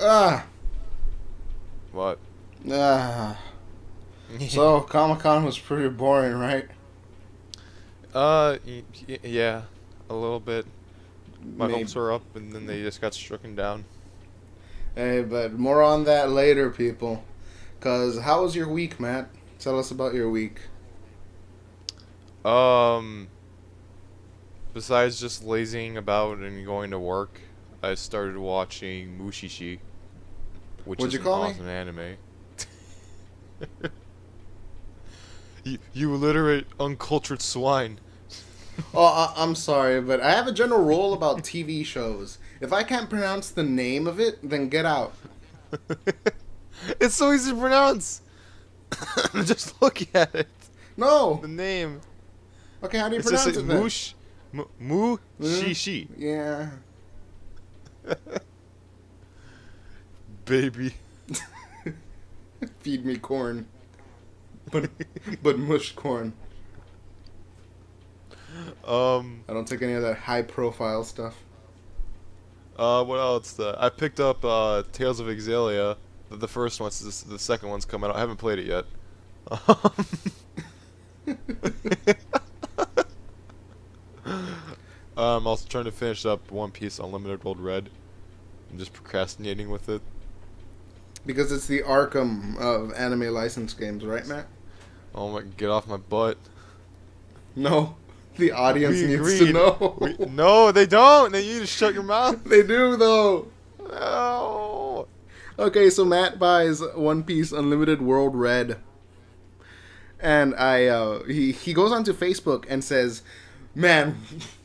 Ah. What? Ah. So, Comic-Con was pretty boring, right? Yeah, a little bit. My Maybe. hopes were up, and then they just got stricken down. Hey, but more on that later, people. Cause how was your week, Matt? Tell us about your week. Um, Besides just lazying about and going to work, I started watching Mushishi, which What'd is you an call me? awesome anime. You illiterate, uncultured swine. Oh, I'm sorry, but I have a general rule about TV shows. If I can't pronounce the name of it, then get out. It's so easy to pronounce. Just look at it. No. The name. Okay, how do you It's just pronounce like it then? Mushishi. Yeah. Baby. Feed me corn. But mush corn. I don't take any of that high profile stuff. What else? I picked up Tales of Exalia. The first one, the second one's coming out. I haven't played it yet. I'm also trying to finish up One Piece Unlimited World Red. I'm just procrastinating with it. Because it's the Arkham of anime license games, right, Matt? Oh my, get off my butt. No. The audience We needs agreed. to know. No, they don't. They need to shut your mouth. They do, though. No. Okay, so Matt buys One Piece Unlimited World Red. And he goes onto Facebook and says, "Man,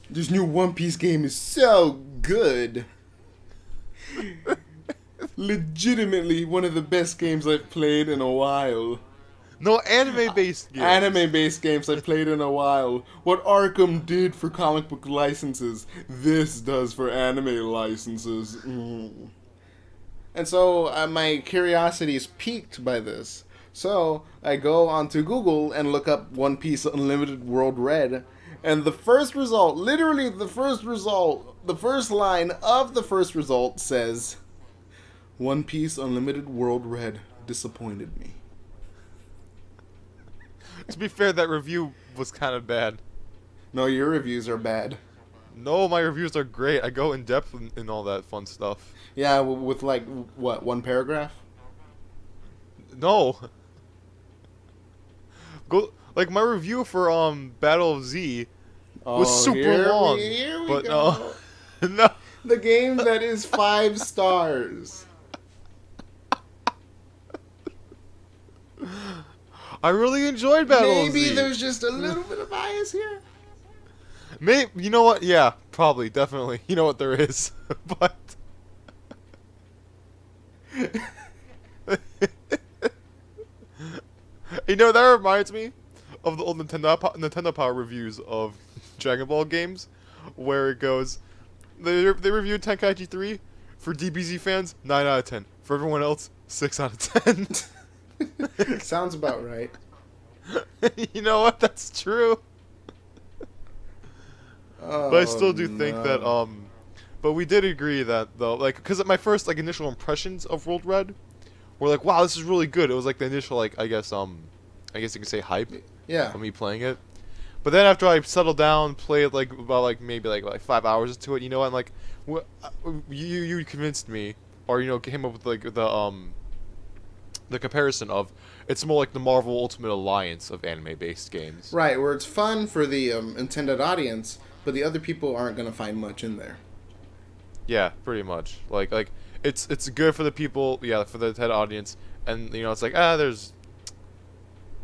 this new One Piece game is so good. Legitimately one of the best games I've played in a while. No anime-based games. Anime-based games I've played in a while. What Arkham did for comic book licenses, this does for anime licenses." And so my curiosity is piqued by this. So I go onto Google and look up One Piece Unlimited World Red. And the first result, literally the first result, the first line of the first result says, "One Piece Unlimited World Red disappointed me." To be fair, that review was kind of bad. No, your reviews are bad. No, my reviews are great. I go in depth in all that fun stuff. Yeah, with like, what, one paragraph? No. Go like my review for Battle of Z was super long. Here we But go. no. The game that is 5 stars. I really enjoyed Battle of Maybe Z. there's just a little bit of bias here. Maybe, you know what? Yeah, probably, definitely. You know what there is. But you know, that reminds me of the old Nintendo Power reviews of Dragon Ball games, where it goes, they reviewed Tenkaichi 3 for DBZ fans, 9 out of 10. For everyone else, 6 out of 10. Sounds about right. You know what? That's true. Oh, But I still do think no. that but we did agree that though, like, because my first like initial impressions of World Red were like, wow, this is really good. It was like the initial, like, I guess you could say hype Yeah. of me playing it. But then after I settled down, played like about like maybe like 5 hours into it, you know, and like you convinced me, or you know, came up with like the comparison of it's more like the Marvel Ultimate Alliance of anime-based games. Right, where it's fun for the intended audience, but the other people aren't going to find much in there. Yeah, pretty much. Like it's good for the people, yeah, for the intended audience, and you know, it's like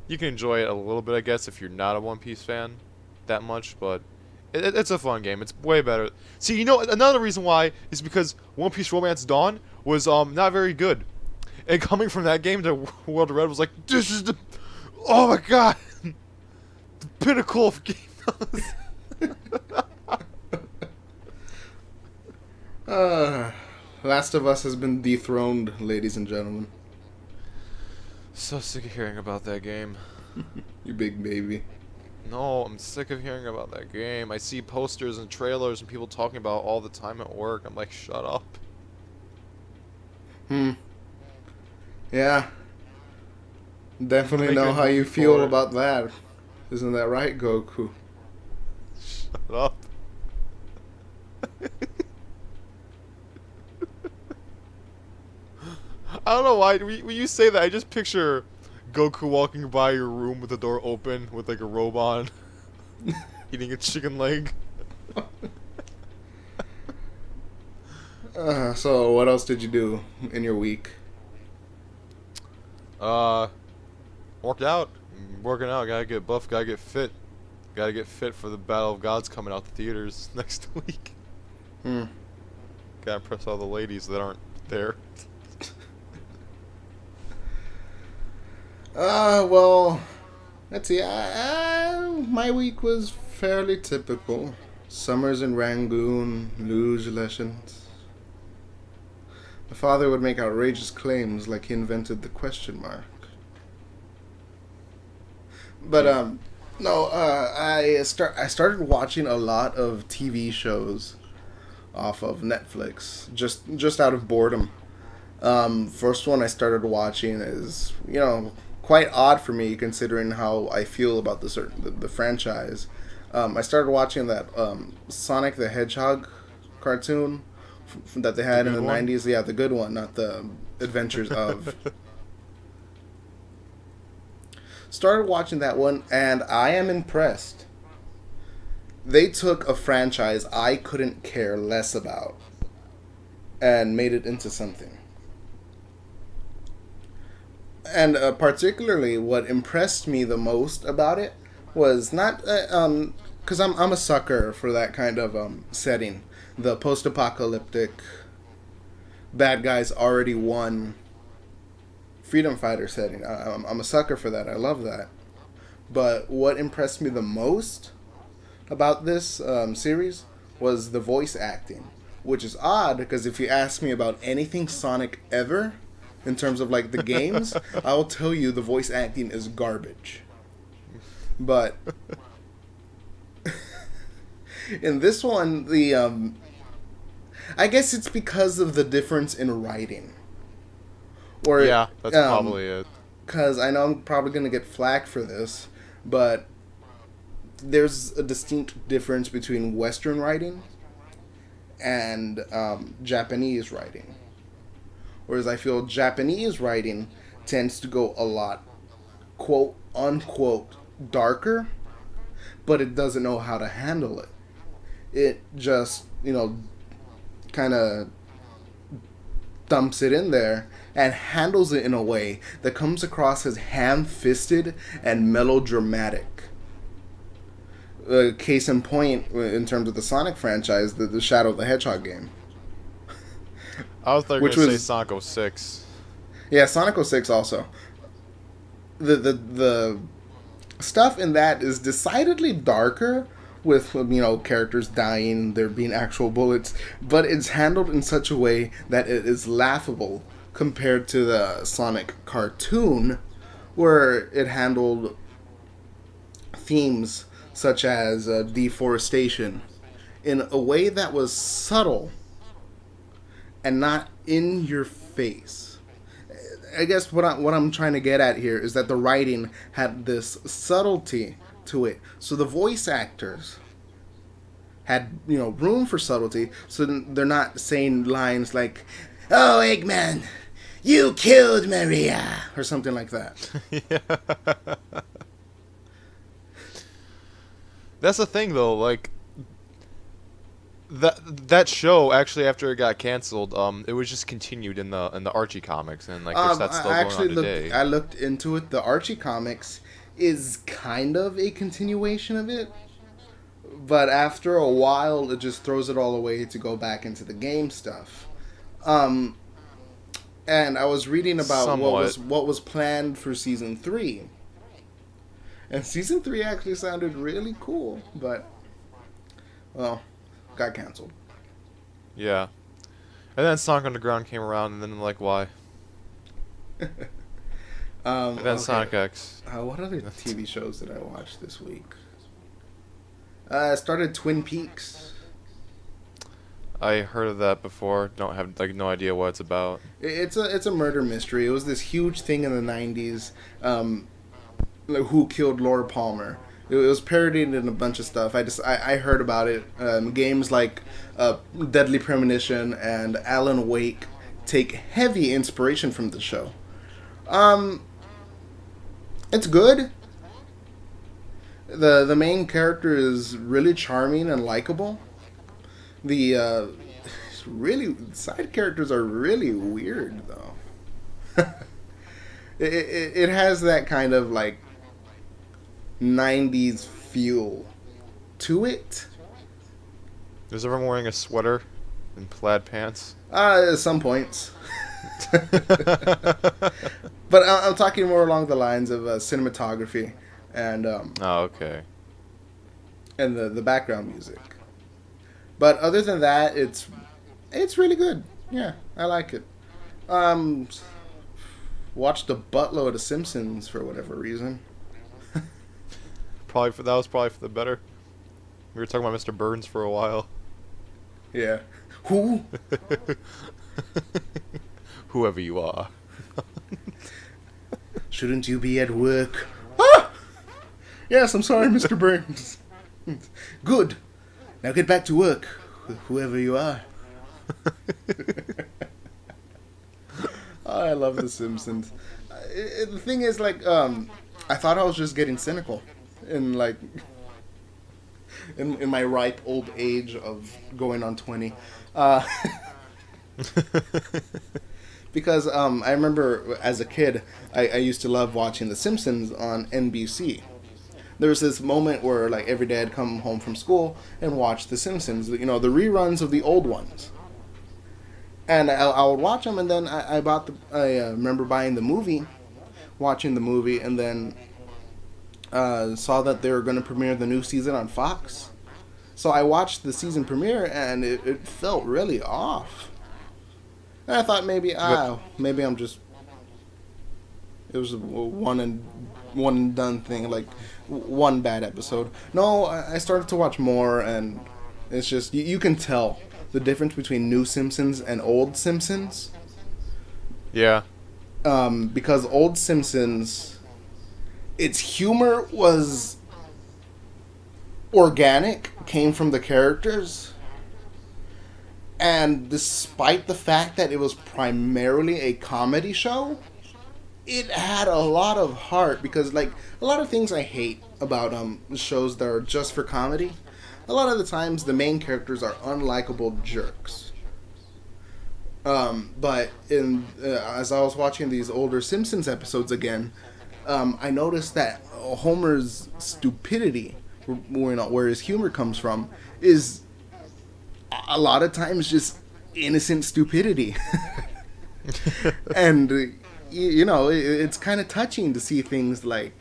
you can enjoy it a little bit, I guess, if you're not a One Piece fan that much, but it's a fun game. It's way better. See, you know, another reason why is because One Piece Romance Dawn was not very good. And coming from that game to World of Red was like, this is oh my god, the pinnacle of games. Last of Us has been dethroned, ladies and gentlemen. So sick of hearing about that game. You big baby. No, I'm sick of hearing about that game. I see posters and trailers and people talking about it all the time at work. I'm like, shut up. Hmm. Yeah. Definitely Make know a how you movie feel for it. about that. Isn't that right, Goku? Shut up. I don't know why. When you say that, I just picture Goku walking by your room with the door open with like a robe on, eating a chicken leg. So, what else did you do in your week? Uh, worked out. Working out. Gotta get buff. Gotta get fit. Gotta get fit for the Battle of Gods coming out the theaters next week. Hmm. Gotta impress all the ladies that aren't there. Well, let's see. My week was fairly typical. Summers in Rangoon, luge lessons. My father would make outrageous claims like he invented the question mark. But no, I started watching a lot of TV shows off of Netflix just out of boredom. First one I started watching is quite odd for me considering how I feel about the franchise. I started watching that Sonic the Hedgehog cartoon that they The had in good the one? 90s. Yeah, the good one, not the Adventures of. Started watching that one, and I am impressed. They took a franchise I couldn't care less about and made it into something. And particularly, what impressed me the most about it was not because I'm a sucker for that kind of setting, the post-apocalyptic, bad guys already won freedom fighter setting. I'm a sucker for that. I love that. But what impressed me the most about this series was the voice acting, which is odd because if you ask me about anything Sonic ever, in terms of like the games, I will tell you the voice acting is garbage. But in this one, the I guess it's because of the difference in writing. Or Yeah, that's probably it. because I know I'm probably gonna get flack for this, but there's a distinct difference between Western writing and Japanese writing. Whereas I feel Japanese writing tends to go a lot, quote unquote, darker, but it doesn't know how to handle it. It just, kind of dumps it in there and handles it in a way that comes across as ham-fisted and melodramatic. Case in point, in terms of the Sonic franchise, the Shadow of the Hedgehog game. I was going Which to say was- Sonic 06. Yeah, Sonic 06 also. The stuff in that is decidedly darker, with characters dying, there being actual bullets, but it's handled in such a way that it is laughable compared to the Sonic cartoon, where it handled themes such as deforestation in a way that was subtle and not in your face. I guess what I'm trying to get at here is that the writing had this subtlety to it, so the voice actors had room for subtlety, so they're not saying lines like, "Oh, Eggman, you killed Maria," or something like that. Yeah. That's the thing, though. Like that show actually, after it got canceled, it was just continued in the Archie comics, and like guess that's still going on today. I looked into it. The Archie comics is kind of a continuation of it, but after a while, it just throws it all away to go back into the game stuff. And I was reading about Somewhat. what was planned for season 3. And season 3 actually sounded really cool, but well, got canceled. Yeah. And then Sonic Underground came around, and then like, why? And then Okay. Sonic X. What other TV shows did I watch this week? I started Twin Peaks. I heard of that before. Don't have like no idea what it's about. It's a murder mystery. It was this huge thing in the 90s. Who killed Laura Palmer? It was parodied in a bunch of stuff. I heard about it. Games like Deadly Premonition and Alan Wake take heavy inspiration from the show. It's good. The main character is really charming and likable. The side characters are really weird though. it has that kind of like 90s feel to it. Is everyone wearing a sweater and plaid pants? At some points. But I'm talking more along the lines of cinematography and Oh, okay. and the background music. But other than that, it's really good. Yeah, I like it. Watched a buttload of The Simpsons for whatever reason. That was probably for the better. We were talking about Mr. Burns for a while. Yeah. Who? Whoever you are. Shouldn't you be at work? Ah! Yes, I'm sorry, Mr. Burns. Good. Now get back to work, whoever you are. Oh, I love The Simpsons. The thing is, like, I thought I was just getting cynical in, like, in my ripe old age of going on 20. Because I remember as a kid, I used to love watching The Simpsons on NBC. There was this moment where, like, every day I'd come home from school and watch The Simpsons, you know, the reruns of the old ones. And I would watch them, and then I remember buying the movie, watching the movie, and then saw that they were going to premiere the new season on Fox. So I watched the season premiere, and it felt really off. And I thought maybe I'm just... It was a one and done thing, like one bad episode. No, I started to watch more, and it's just you can tell the difference between new Simpsons and old Simpsons. Yeah. Because old Simpsons, its humor was organic, came from the characters. And despite the fact that it was primarily a comedy show, it had a lot of heart, because, like, a lot of things I hate about shows that are just for comedy, a lot of the times the main characters are unlikable jerks. But as I was watching these older Simpsons episodes again, I noticed that Homer's stupidity, where his humor comes from, is a lot of times just innocent stupidity. And you know, it's kind of touching to see things like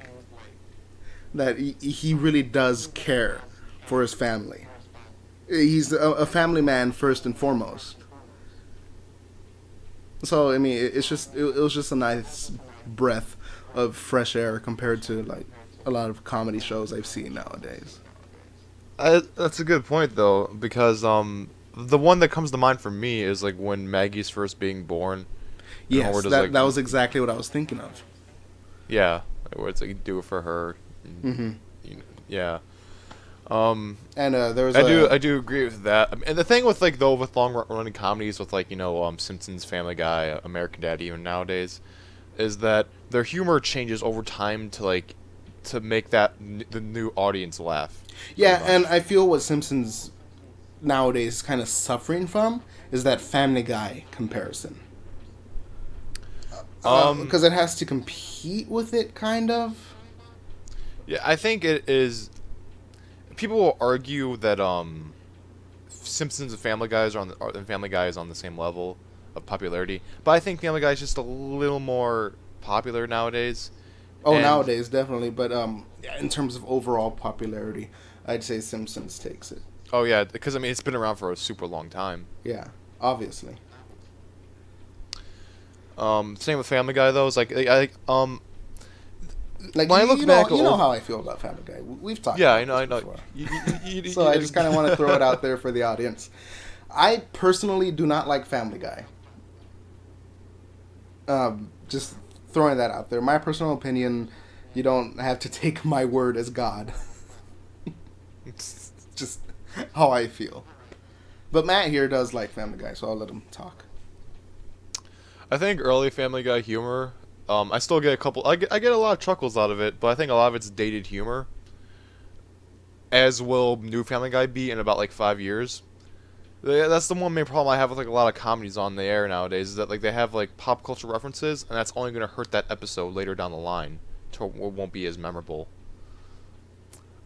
that. He really does care for his family. He's a family man first and foremost. So I mean, it was just a nice breath of fresh air compared to, like, a lot of comedy shows I've seen nowadays. That's a good point, though, because the one that comes to mind for me is, like, when Maggie's first being born. Yes, that was exactly what I was thinking of. Yeah, where it's like, do it for her. Mm-hmm. Yeah. And there was I do agree with that. And the thing with, like, with long running comedies with, like, you know, Simpsons, Family Guy, American Dad, even nowadays, is that their humor changes over time to make the new audience laugh. Yeah, and I feel what Simpsons nowadays is kind of suffering from is that Family Guy comparison. Because it has to compete with it, kind of. Yeah, I think it is. People will argue that Simpsons and Family Guy is on the same level of popularity, but I think Family Guy is just a little more popular nowadays. Oh, nowadays definitely, but in terms of overall popularity, I'd say Simpsons takes it. Oh yeah, because I mean it's been around for a super long time. Yeah, obviously. Same with Family Guy though. It's like when I look back, you know how I feel about Family Guy. We've talked. Yeah, about I know. before. So I just kind of want to throw it out there for the audience. I personally do not like Family Guy. Just throwing that out there. My personal opinion, you don't have to take my word as God. It's just how I feel. But Matt here does like Family Guy, so I'll let him talk. I think early Family Guy humor, I still get a couple. I get a lot of chuckles out of it, but I think a lot of it's dated humor. As will new Family Guy be in about like 5 years. That's the one main problem I have with like a lot of comedies on the air nowadays, is that like they have like pop culture references, and that's only gonna hurt that episode later down the line, to it won't be as memorable.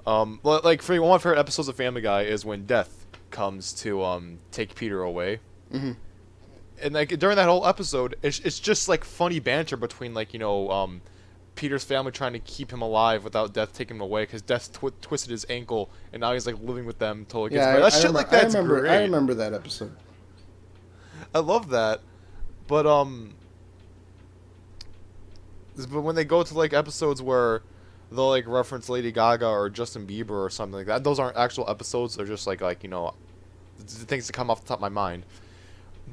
Like for one of my favorite episodes of Family Guy is when Death comes to take Peter away. Mm-hmm. And like during that whole episode, it's just like funny banter between like Peter's family trying to keep him alive without Death taking him away, because Death twisted his ankle and now he's like living with them until he gets better. That shit like that's great. I remember that episode. I love that, but when they go to like episodes where they'll like reference Lady Gaga or Justin Bieber or something like that, those aren't actual episodes. They're just like things that come off the top of my mind.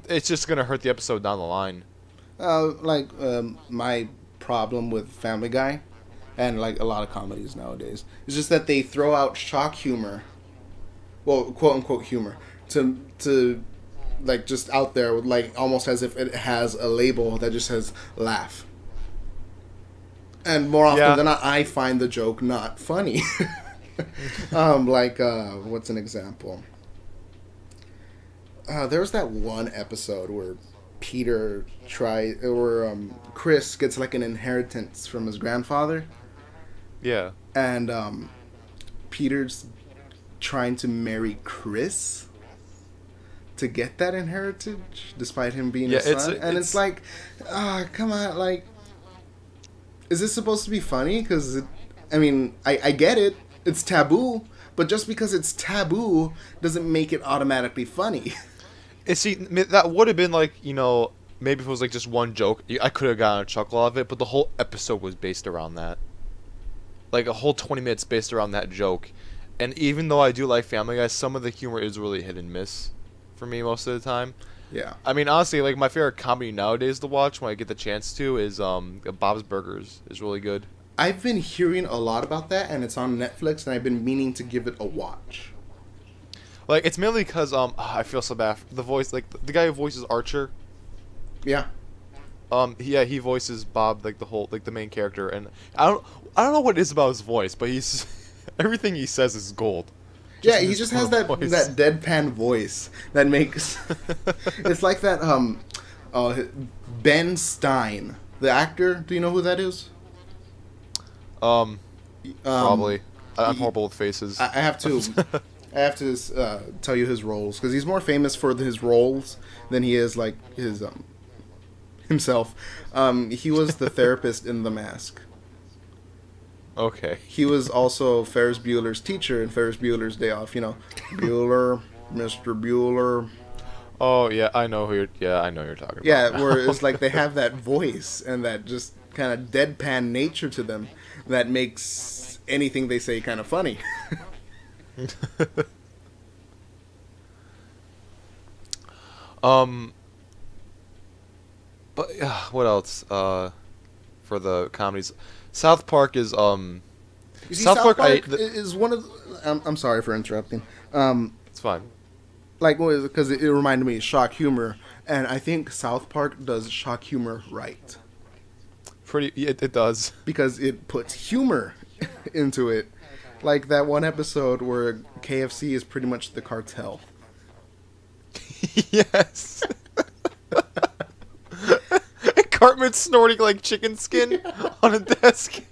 It's just gonna hurt the episode down the line. My problem with Family Guy, and like a lot of comedies nowadays, is just that they throw out shock humor, well, quote unquote humor, to like just out there, with like almost as if it has a label that just says laugh. And more often than not, I find the joke not funny. What's an example? There was that one episode where Chris gets like an inheritance from his grandfather. Yeah. And Peter's trying to marry Chris to get that inheritance, despite him being his son. It's like, come on, like, is this supposed to be funny? Because, I get it. It's taboo. But just because it's taboo doesn't make it automatically funny. See, that would have been like, maybe if it was like just one joke, I could have gotten a chuckle out of it, but the whole episode was based around that. Like a whole 20 minutes based around that joke. And even though I do like Family Guy, some of the humor is really hit and miss for me most of the time. Yeah. Honestly, like my favorite comedy nowadays to watch when I get the chance to is Bob's Burgers is really good. I've been hearing a lot about that, and it's on Netflix, and I've been meaning to give it a watch. Like, it's mainly because, I feel so bad. The voice, like, the guy who voices Archer. Yeah. He voices Bob, like, the main character, and I don't know what it is about his voice, but he's, everything he says is gold. Yeah, he just has that deadpan voice that makes, it's like that, Ben Stein, the actor, do you know who that is? Probably. I'm horrible with faces. I have to tell you his roles, because he's more famous for his roles than he is like his himself. He was the therapist in The Mask. Okay. He was also Ferris Bueller's teacher in Ferris Bueller's Day Off. Bueller, Mr. Bueller. Oh yeah, I know you're talking about. Yeah, where it's like they have that voice and that just kind of deadpan nature to them that makes anything they say kind of funny. But what else? For the comedies, South Park is You see, South Park is one of. I'm sorry for interrupting. It's fine. Because it reminded me of shock humor, and I think South Park does shock humor right. It does, because it puts humor into it. Like that one episode where KFC is pretty much the cartel. Yes. Cartman snorting like chicken skin on a desk.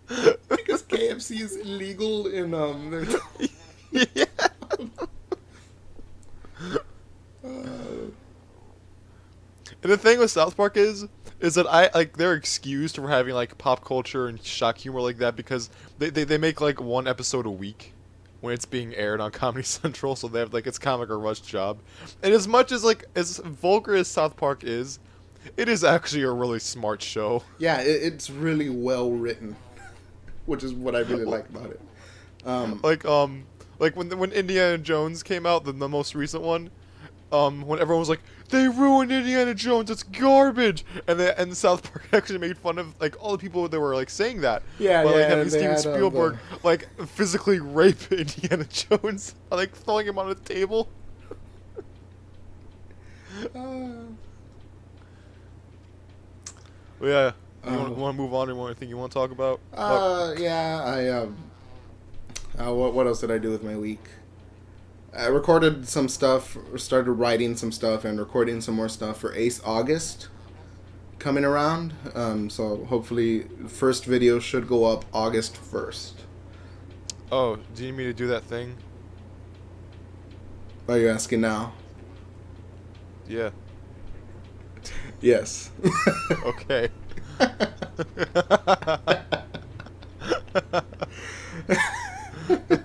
Because KFC is illegal in Yeah. And the thing with South Park is that they're excused for having like pop culture and shock humor like that because they make like one episode a week when it's being aired on Comedy Central, so they have like it's kind of like a rush job. And as much as like as vulgar as South Park is, it is actually a really smart show. Yeah, it's really well written, which is what I really like about it. Like when Indiana Jones came out, the most recent one, when everyone was like, they ruined Indiana Jones, it's garbage, and South Park actually made fun of like all the people that were like saying that. Yeah, but, yeah. like having They Steven had, Spielberg like physically rape Indiana Jones, like throwing him on a table. Well, yeah. You want to move on to anything you want to talk about? Yeah. What else did I do with my week? I recorded some stuff, started writing some stuff, and recording some more stuff for Ace August coming around. So hopefully, first video should go up August 1st. Oh, do you need me to do that thing? Are you asking now? Yeah. Yes. Okay.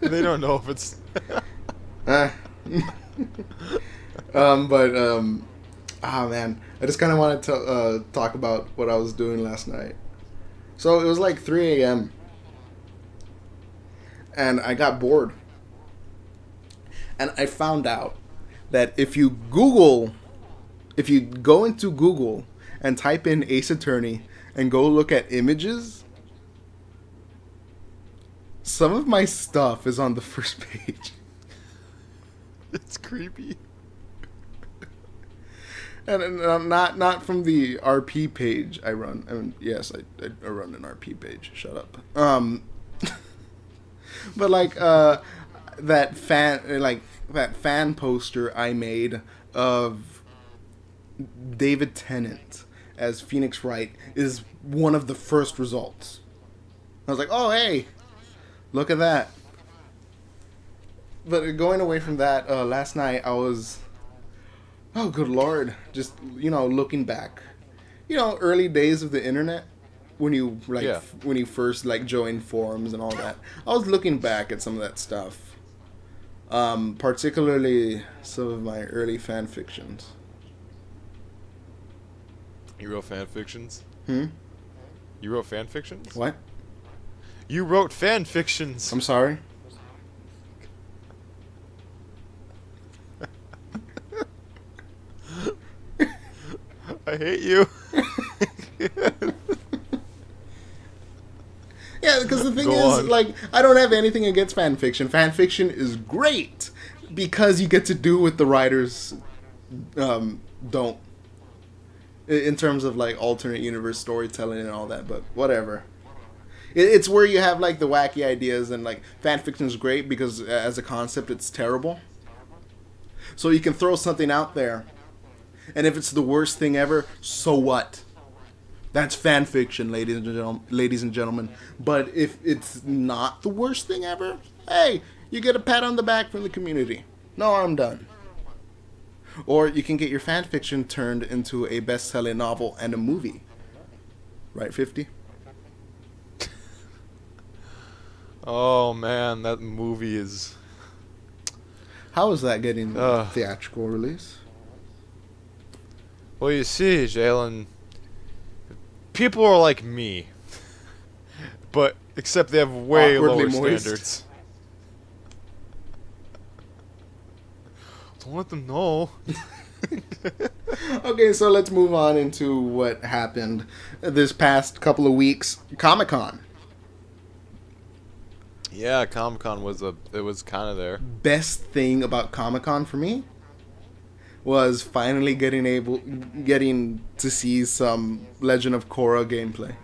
They don't know if it's. Man, I just kind of wanted to talk about what I was doing last night. So it was like 3 a.m. and I got bored, and I found out that if you go into Google and type in Ace Attorney and go look at images, some of my stuff is on the first page. It's creepy. And not from the RP page I run. I mean, yes, I run an RP page. Shut up. But like that fan poster I made of David Tennant as Phoenix Wright is one of the first results. I was like, oh hey, look at that. But going away from that, last night I was, oh good lord, just looking back, early days of the internet, when you when you first joined forums and all that. I was looking back at some of that stuff, particularly some of my early fan fictions. You wrote fan fictions? You wrote fan fictions? What? You wrote fan fictions. I'm sorry. I hate you. Yeah, because the thing is, I don't have anything against fan fiction. Fan fiction is great because you get to do what the writers don't. In terms of alternate universe storytelling and all that, but whatever. It's where you have the wacky ideas, and fan fiction is great because as a concept it's terrible. So you can throw something out there, and if it's the worst thing ever, so what? That's fan fiction, ladies and gentlemen. But if it's not the worst thing ever, hey, you get a pat on the back from the community. No, I'm done. Or you can get your fan fiction turned into a best-selling novel and a movie. Right, 50? Oh, man, that movie is... How is that getting a theatrical release? Well, you see, Jalen, people are like me. But, except they have way Awkwardly lower moist. standards. Don't let them know. Okay, so let's move on into what happened this past couple of weeks. Comic-Con. Yeah, Comic-Con was kind of there. Best thing about Comic-Con for me was finally getting to see some Legend of Korra gameplay.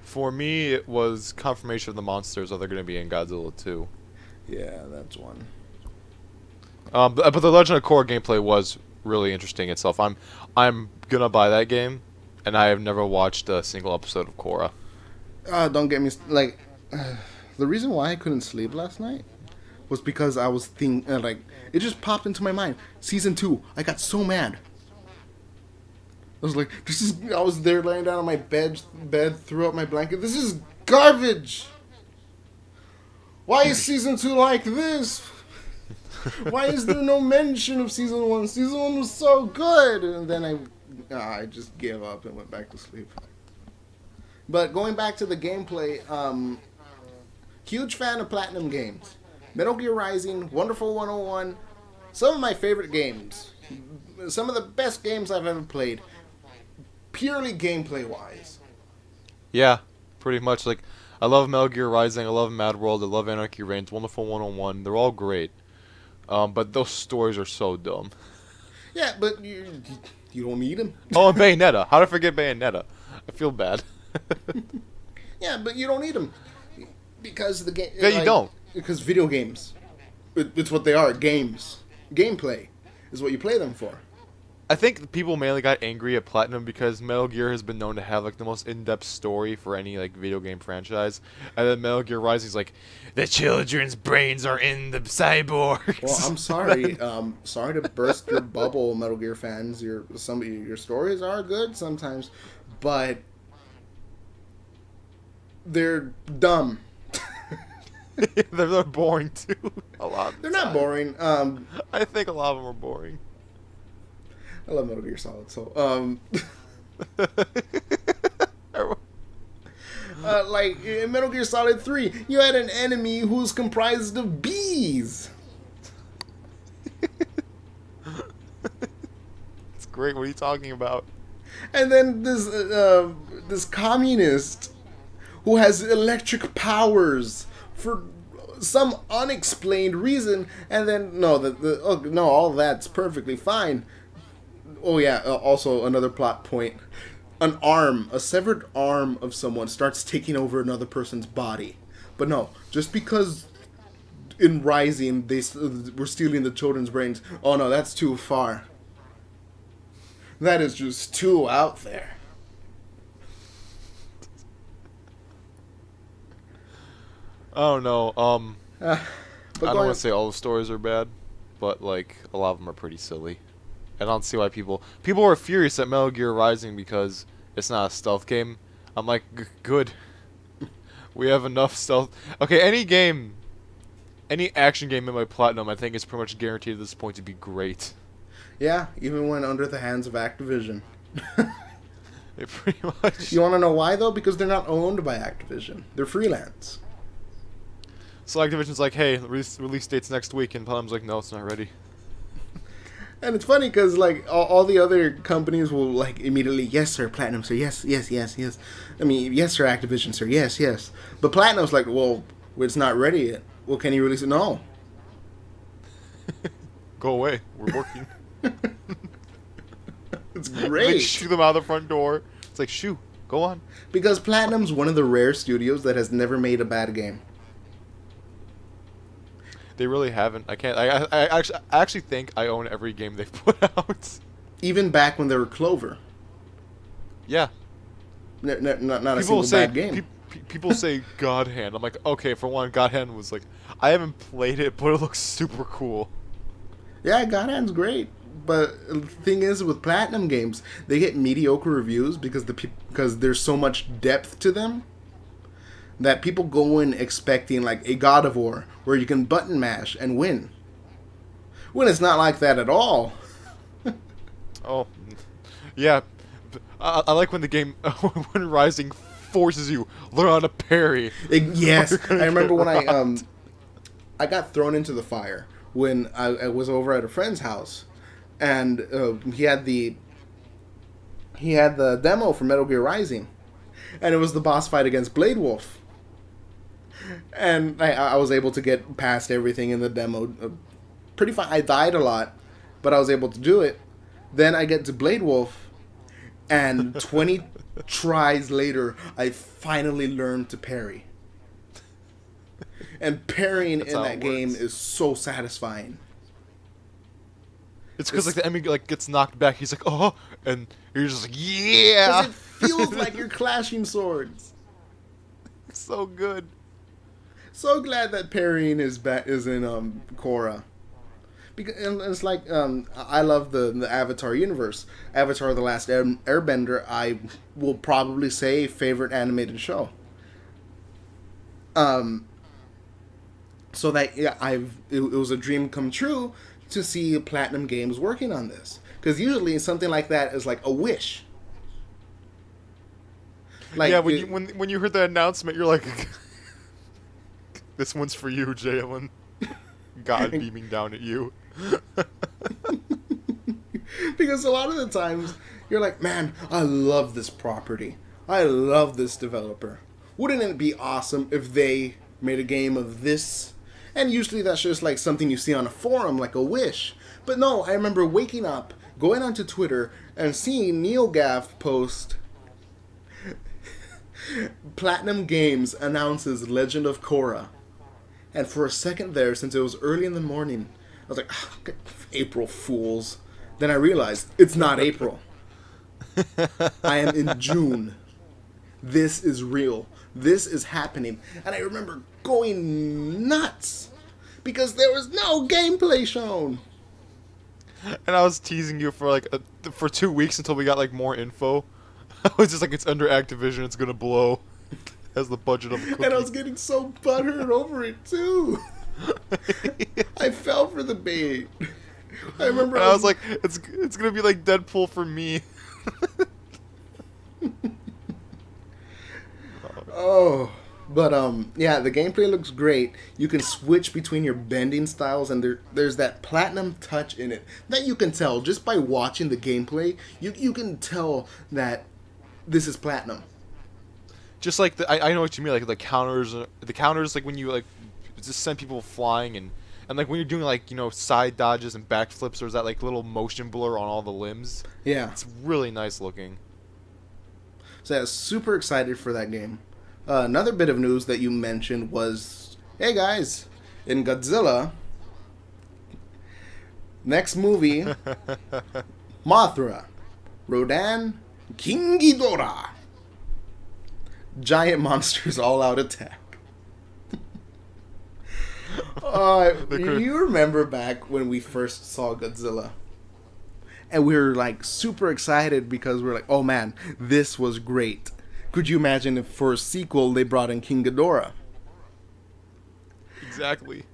For me, it was confirmation of the monsters that they're going to be in Godzilla 2. Yeah, that's one. But the Legend of Korra gameplay was really interesting itself. I'm gonna buy that game, and I have never watched a single episode of Korra. Don't get me the reason why I couldn't sleep last night was because I was thinking it just popped into my mind. Season 2, I got so mad. I was like, I was there laying down on my bed, threw up my blanket. This is garbage. Why is season 2 like this? Why is there no mention of season 1? Season 1 was so good. And then I just gave up and went back to sleep. But going back to the gameplay, Huge fan of Platinum games. Metal Gear Rising, Wonderful 101, some of my favorite games. Some of the best games I've ever played. Purely gameplay-wise. Yeah, pretty much. Like, I love Metal Gear Rising, I love Mad World, I love Anarchy Reigns, Wonderful 101. They're all great. But those stories are so dumb. Yeah, but you don't need them. Oh, and Bayonetta. How did I forget Bayonetta? I feel bad. Yeah, but you don't need them. Because the game... Yeah, you don't. Because video games. It's what they are, games. Gameplay is what you play them for. I think people mainly got angry at Platinum because Metal Gear has been known to have like the most in-depth story for any like video game franchise, and then Metal Gear Rising is like, the children's brains are in the cyborgs. Well, I'm sorry. Sorry to burst your bubble, Metal Gear fans. Your stories are good sometimes, but they're dumb. They're boring too. A lot. They're not boring. I think a lot of them are boring. I love Metal Gear Solid. So, like in Metal Gear Solid 3, you had an enemy who's comprised of bees. It's great. What are you talking about? And then this communist who has electric powers for some unexplained reason, and then all that's perfectly fine. Oh yeah, also another plot point. A severed arm of someone starts taking over another person's body. But no, just because in Rising they were stealing the children's brains, oh no, that's too far. That is just too out there. I don't know. I don't want to say say all the stories are bad, but like a lot of them are pretty silly. I don't see why people are furious at Metal Gear Rising because it's not a stealth game. I'm like, good. We have enough stealth. Okay, any action game in my Platinum, I think is pretty much guaranteed at this point to be great. Yeah, even when under the hands of Activision. It pretty much. You want to know why though? Because they're not owned by Activision. They're freelance. So Activision's like, hey, release date's next week, and Platinum's like, no, it's not ready. And it's funny because like all the other companies will like immediately, yes sir, Platinum sir, yes. I mean, yes sir, Activision sir, yes. But Platinum's like, well, it's not ready yet. Well, can you release it? No. Go away. We're working. It's great. They shoot them out of the front door. It's like, shoo, go on. Because Platinum's one of the rare studios that has never made a bad game. They really haven't. I actually think I own every game they've put out. Even back when they were Clover. Yeah. Not a single bad game. People say God Hand. I'm like, okay, for one, God Hand was like, I haven't played it, but it looks super cool. Yeah, God Hand's great. But the thing is, with Platinum games, they get mediocre reviews because there's so much depth to them that people go in expecting like a God of War where you can button mash and win. When it's not like that at all. Oh, yeah. I like when the game, when Rising forces you learn how to parry. Yes, I remember when I got thrown into the fire when I was over at a friend's house, and he had the demo for Metal Gear Rising, and it was the boss fight against Blade Wolf. And I was able to get past everything in the demo. Pretty fine. I died a lot, but I was able to do it. Then I get to Blade Wolf, and 20 tries later, I finally learned to parry. And parrying in that game is so satisfying. It's because like the enemy like gets knocked back. He's like, oh, and you're just like, yeah. 'Cause it feels like you're clashing swords. It's so good. So glad that parrying is in Korra. Because it's like I love the Avatar universe. Avatar: The Last Airbender, I will probably say favorite animated show. So that it was a dream come true to see Platinum Games working on this, because usually something like that is like a wish. Like, yeah, when you heard the announcement, you're like, This one's for you, Jalen. God beaming down at you. Because a lot of the times you're like, man, I love this property. I love this developer. Wouldn't it be awesome if they made a game of this? And usually that's just like something you see on a forum, like a wish. But no, I remember waking up, going onto Twitter, and seeing NeoGaf post, Platinum Games announces Legend of Korra. And for a second there, since it was early in the morning, I was like, April Fools. Then I realized, it's not April. I am in June. This is real. This is happening. And I remember going nuts because there was no gameplay shown. And I was teasing you for like for 2 weeks until we got like more info. I was just like, it's under Activision, it's gonna blow. Has the budget of a cookie. And I was getting so butthurt over it too. I fell for the bait. I remember. And I was like, it's gonna be like Deadpool for me. Oh, but yeah, the gameplay looks great. You can switch between your bending styles, and there's that platinum touch in it that you can tell just by watching the gameplay. You can tell that this is platinum. Just like I know what you mean, like the counters, like when you like just send people flying and like when you're doing like, you know, side dodges and backflips, there's that like little motion blur on all the limbs. Yeah, it's really nice looking. So yeah, super excited for that game. Another bit of news that you mentioned was, hey guys, in Godzilla, next movie, Mothra, Rodan, King Ghidorah, giant monsters all out attack. You remember back when we first saw Godzilla? And we were like super excited because we were like, oh man, this was great. Could you imagine if for a sequel they brought in King Ghidorah? Exactly.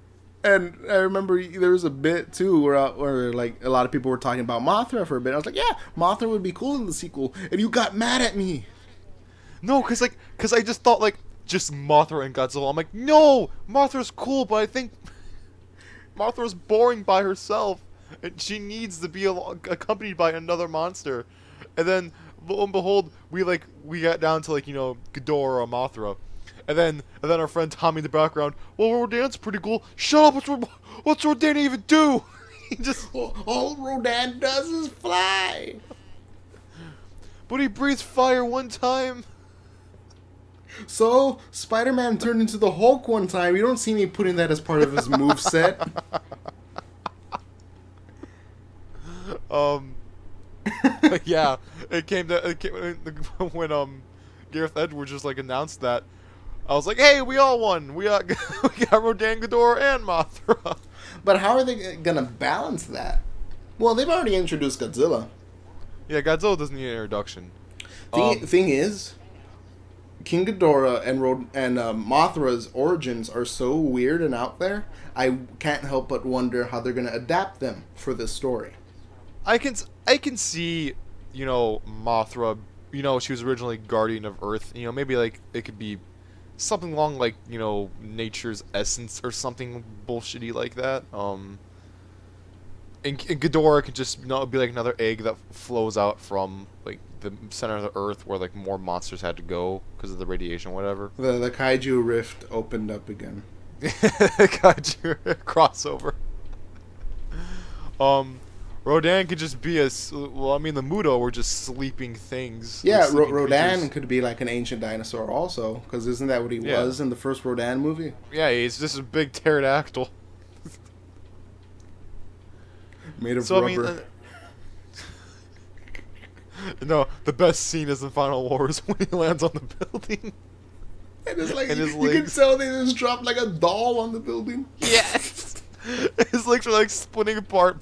And I remember there was a bit too where like a lot of people were talking about Mothra for a bit. I was like, yeah, Mothra would be cool in the sequel, and you got mad at me. No, cause I just thought like just Mothra and Godzilla. I'm like, no, Mothra's cool, but I think Mothra's boring by herself, and she needs to be accompanied by another monster. And then, lo and behold, we got down to like, you know, Ghidorah or Mothra, and then our friend Tommy in the background. Well, Rodan's pretty cool. Shut up! What's Rodan even do? He just all Rodan does is fly. But he breathes fire one time. So, Spider-Man turned into the Hulk one time. You don't see me putting that as part of his moveset. Yeah, it came when Gareth Edwards just like announced that. I was like, hey, we all won. We got Rodan, Ghidorah, and Mothra. But how are they gonna balance that? Well, they've already introduced Godzilla. Yeah, Godzilla doesn't need an introduction. Thing is, King Ghidorah and Mothra's origins are so weird and out there. I can't help but wonder how they're gonna adapt them for this story. I can see, you know, Mothra. You know, she was originally guardian of Earth. You know, maybe like it could be something along like, you know, nature's essence or something bullshitty like that. And Ghidorah could just, you know, be like another egg that flows out from like the center of the Earth where like more monsters had to go because of the radiation, whatever. The Kaiju rift opened up again. Kaiju crossover. Rodan could just be well, I mean, the Muto were just sleeping things. Yeah, sleeping Rodan creatures. could be like an ancient dinosaur also, because isn't that what he was in the first Rodan movie? Yeah, he's just a big pterodactyl. Made of rubber. I mean, no, the best scene is in Final Wars when he lands on the building. And it's like, and his you legs. can tell they just dropped like a doll on the building. Yes! His legs are like splitting apart.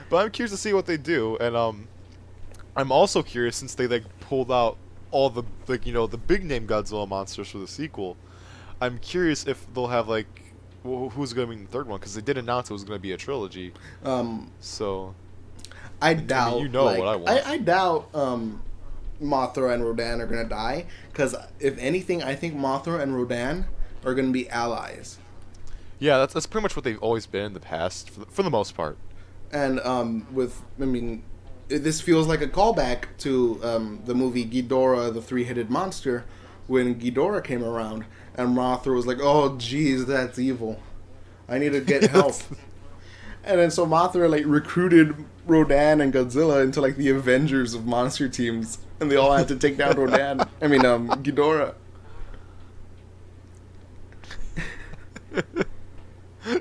But I'm curious to see what they do, and I'm also curious since they like pulled out all the like, you know, the big name Godzilla monsters for the sequel. I'm curious if they'll have like who's going to be in the third one, because they did announce it was going to be a trilogy. So I doubt. I mean, you know, like, what I want. I doubt Mothra and Rodan are gonna die. Because if anything, I think Mothra and Rodan are gonna be allies. Yeah, that's pretty much what they've always been in the past, for the most part. And this feels like a callback to the movie Ghidorah, the Three-Headed Monster, when Ghidorah came around, and Mothra was like, "Oh, geez, that's evil. I need to get help." And then so Mothra like recruited Rodan and Godzilla into like the Avengers of monster teams, and they all had to take down Ghidorah.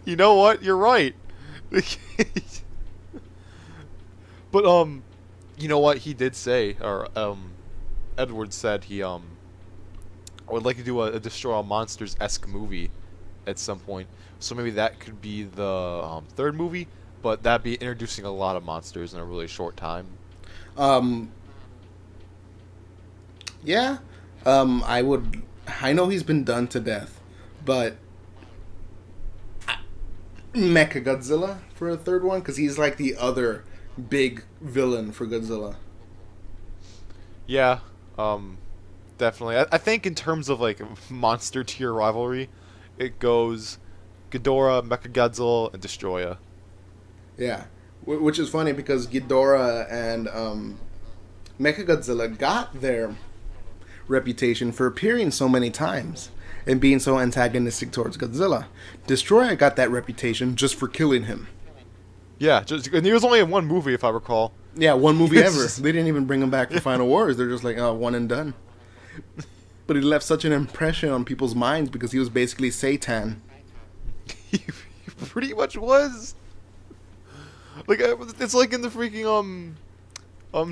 You know what? You're right. But you know what he did say, or Edward said he would like to do a Destroy All Monsters-esque movie at some point. So maybe that could be the third movie, but that'd be introducing a lot of monsters in a really short time. Yeah. I know he's been done to death, but Mechagodzilla for a third one, because he's like the other big villain for Godzilla. Yeah, definitely. I think in terms of like monster tier rivalry, it goes Ghidorah, Mechagodzilla, and Destroya. Yeah, which is funny because Ghidorah and Mechagodzilla got their reputation for appearing so many times and being so antagonistic towards Godzilla. Destroyer got that reputation just for killing him. Yeah, and he was only in one movie, if I recall. Yeah, one movie ever. They didn't even bring him back for Final Wars. They're just like, oh, one and done. But he left such an impression on people's minds because he was basically Satan. He pretty much was. Like, it's like in the freaking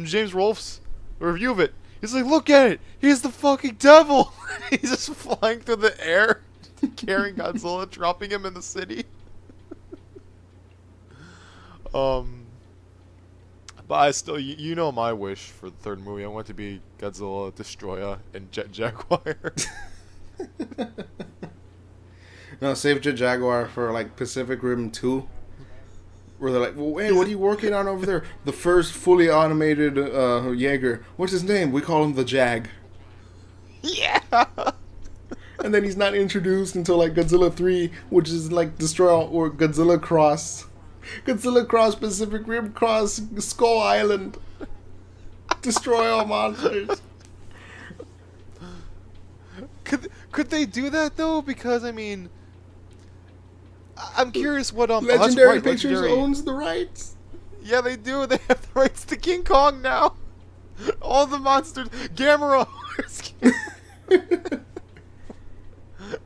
James Rolfe's review of it. He's like, look at it! He's the fucking devil! He's just flying through the air, carrying Godzilla, dropping him in the city. But I still, you know my wish for the third movie. I want it to be Godzilla, Destroya, and Jet Jaguar. No, save Jet Jaguar for, like, Pacific Rim 2. Where they're like, well, wait, what are you working on over there? The first fully automated Jaeger. What's his name? We call him the Jag. Yeah! And then he's not introduced until, like, Godzilla 3, which is, like, Destroy or Godzilla Cross. Godzilla Cross Pacific Rim Cross Skull Island. Destroy all monsters. Could they do that, though? Because, I mean... I'm curious what Legendary Pictures owns the rights. Yeah, they do. They have the rights to King Kong now. All the monsters, Gamera.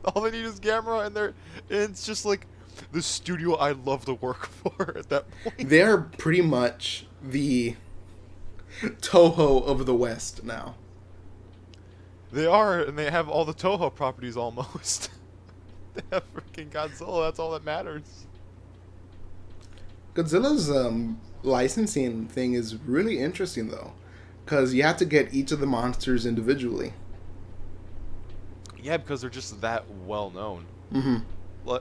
All they need is Gamera, and it's just like the studio I love to work for at that point. They're pretty much the Toho of the West now. They are, and they have all the Toho properties almost. They have freaking Godzilla, that's all that matters. Godzilla's licensing thing is really interesting, though. Because you have to get each of the monsters individually. Yeah, because they're just that well known. Mm-hmm.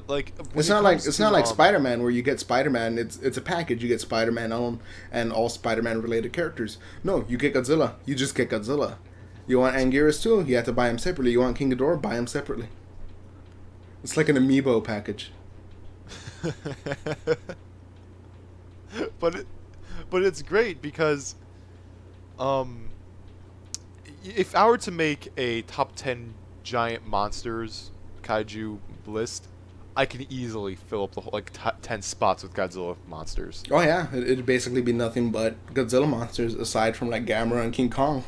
Like it's not like Spider-Man, where you get Spider-Man. It's a package. You get Spider-Man and all Spider-Man related characters. No, you get Godzilla. You just get Godzilla. You want Anguirus too? You have to buy him separately. You want King Ghidorah? Buy him separately. It's like an amiibo package. but it's great because if I were to make a top 10 giant monsters kaiju list, I can easily fill up the whole 10 spots with Godzilla monsters. Oh yeah, it'd basically be nothing but Godzilla monsters aside from like Gamera and King Kong.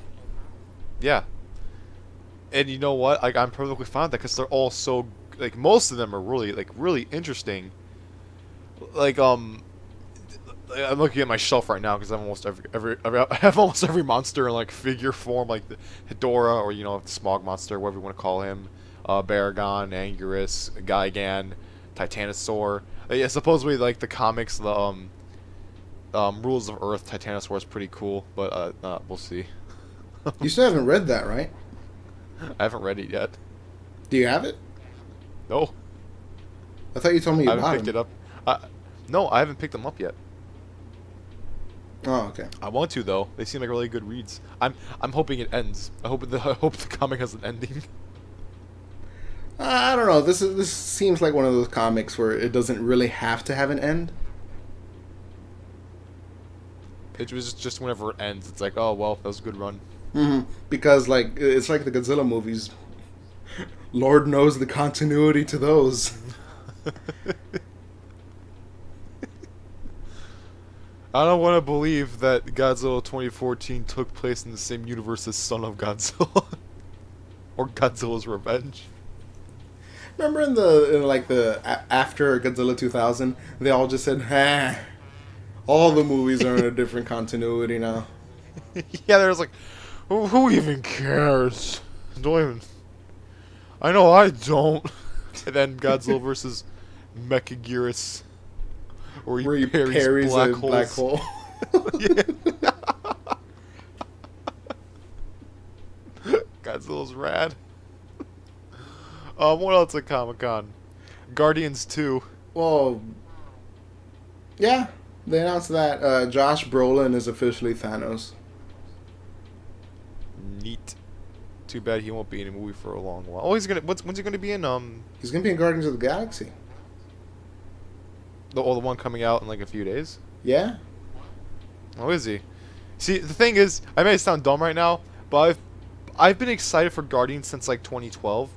Yeah. And you know what? Like, I'm perfectly fine with that because they're all so, like, most of them are really interesting. Like, I'm looking at my shelf right now because I have almost every monster in, like, figure form, like the Hedorah, or, you know, the Smog Monster, whatever you want to call him. Baragon, Anguirus, Gigan, Titanosaur. Yeah, supposedly, like, the comics, the Rules of Earth Titanosaur is pretty cool, but we'll see. You still haven't read that, right? I haven't read it yet. Do you have it? No. I thought you told me you I haven't picked it up. No, I haven't picked them up yet. Oh, okay. I want to though. They seem like really good reads. I'm hoping it ends. I hope the comic has an ending. I don't know. This seems like one of those comics where it doesn't really have to have an end. It was just whenever it ends, it's like, oh well, that was a good run. Because like it's like the Godzilla movies. Lord knows the continuity to those. I don't want to believe that Godzilla 2014 took place in the same universe as Son of Godzilla or Godzilla's Revenge. Remember after Godzilla 2000, they all just said, "Ha." All the movies are in a different continuity now. Yeah, there's like, who even cares? Don't even. I know I don't. And then Godzilla versus Mechagodzilla, where he parries a black hole. Godzilla's rad. What else at Comic-Con? Guardians 2. Well, yeah, they announced that Josh Brolin is officially Thanos. Neat. Too bad he won't be in a movie for a long while. Oh, he's gonna. When's he gonna be in? He's gonna be in Guardians of the Galaxy. The one coming out in like a few days. Yeah. Oh, is he? See, the thing is, I may sound dumb right now, but I've been excited for Guardians since like 2012.